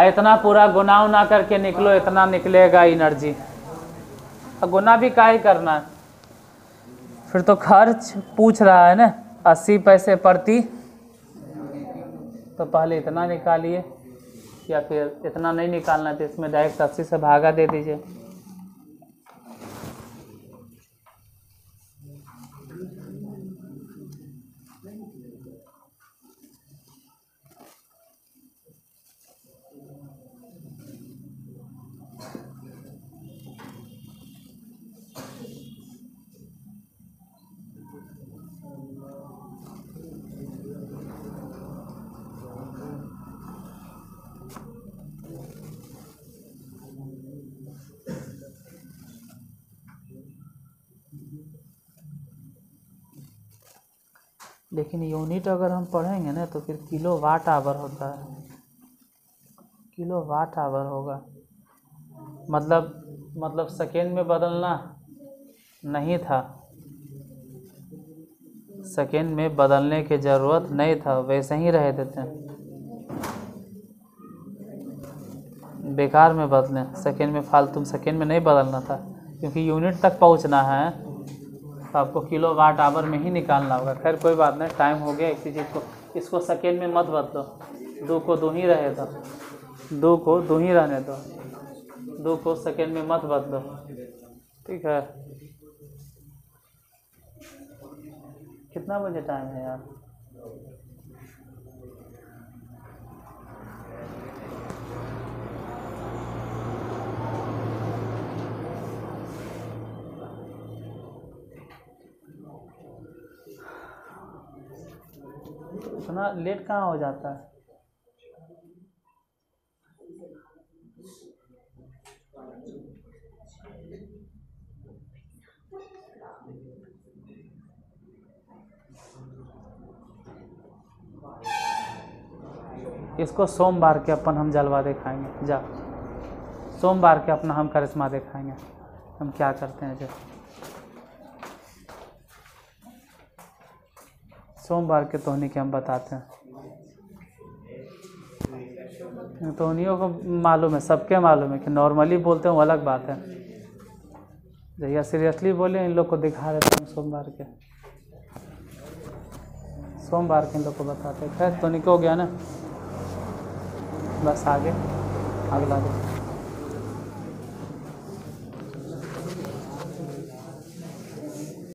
इतना पूरा गुना उना करके निकलो, इतना निकलेगा एनर्जी। गुना भी काहे करना है, फिर तो खर्च पूछ रहा है ना 80 पैसे प्रति, तो पहले इतना निकालिए, या फिर इतना नहीं निकालना तो इसमें डायरेक्ट 80 से भागा दे दीजिए। लेकिन यूनिट अगर हम पढ़ेंगे ना तो फिर किलो वाट आवर होता है, किलो वाट आवर होगा। मतलब सेकेंड में बदलना नहीं था, सेकेंड में बदलने की ज़रूरत नहीं था, वैसे ही रह देते हैं। बेकार में बदलें, सेकेंड में फालतू सेकेंड में नहीं बदलना था, क्योंकि यूनिट तक पहुंचना है तो आपको किलो वाट आवर में ही निकालना होगा। खैर कोई बात नहीं, टाइम हो गया इसी चीज़ को। इसको सेकेंड में मत बदलो, 2 को 2 ही रहे दो, 2 को 2 ही रहने दो, 2 को सेकेंड में मत बदलो, ठीक है। कितना बजे टाइम है यार? इतना लेट कहाँ हो जाता है? इसको सोमवार के अपन हम जलवा दिखाएंगे, जा सोमवार के अपना हम करिश्मा दिखाएंगे, हम क्या करते हैं। जो सोमवार के तोहनी के हम बताते हैं, तोहनियों को मालूम है, सबके मालूम है कि नॉर्मली बोलते हैं वो अलग बात है, जैसे सीरियसली बोले इन लोग को दिखा देते हैं। सोमवार के इन लोग को बताते हैं। खैर तोहनी को हो गया ना, बस आगे अगला दिन।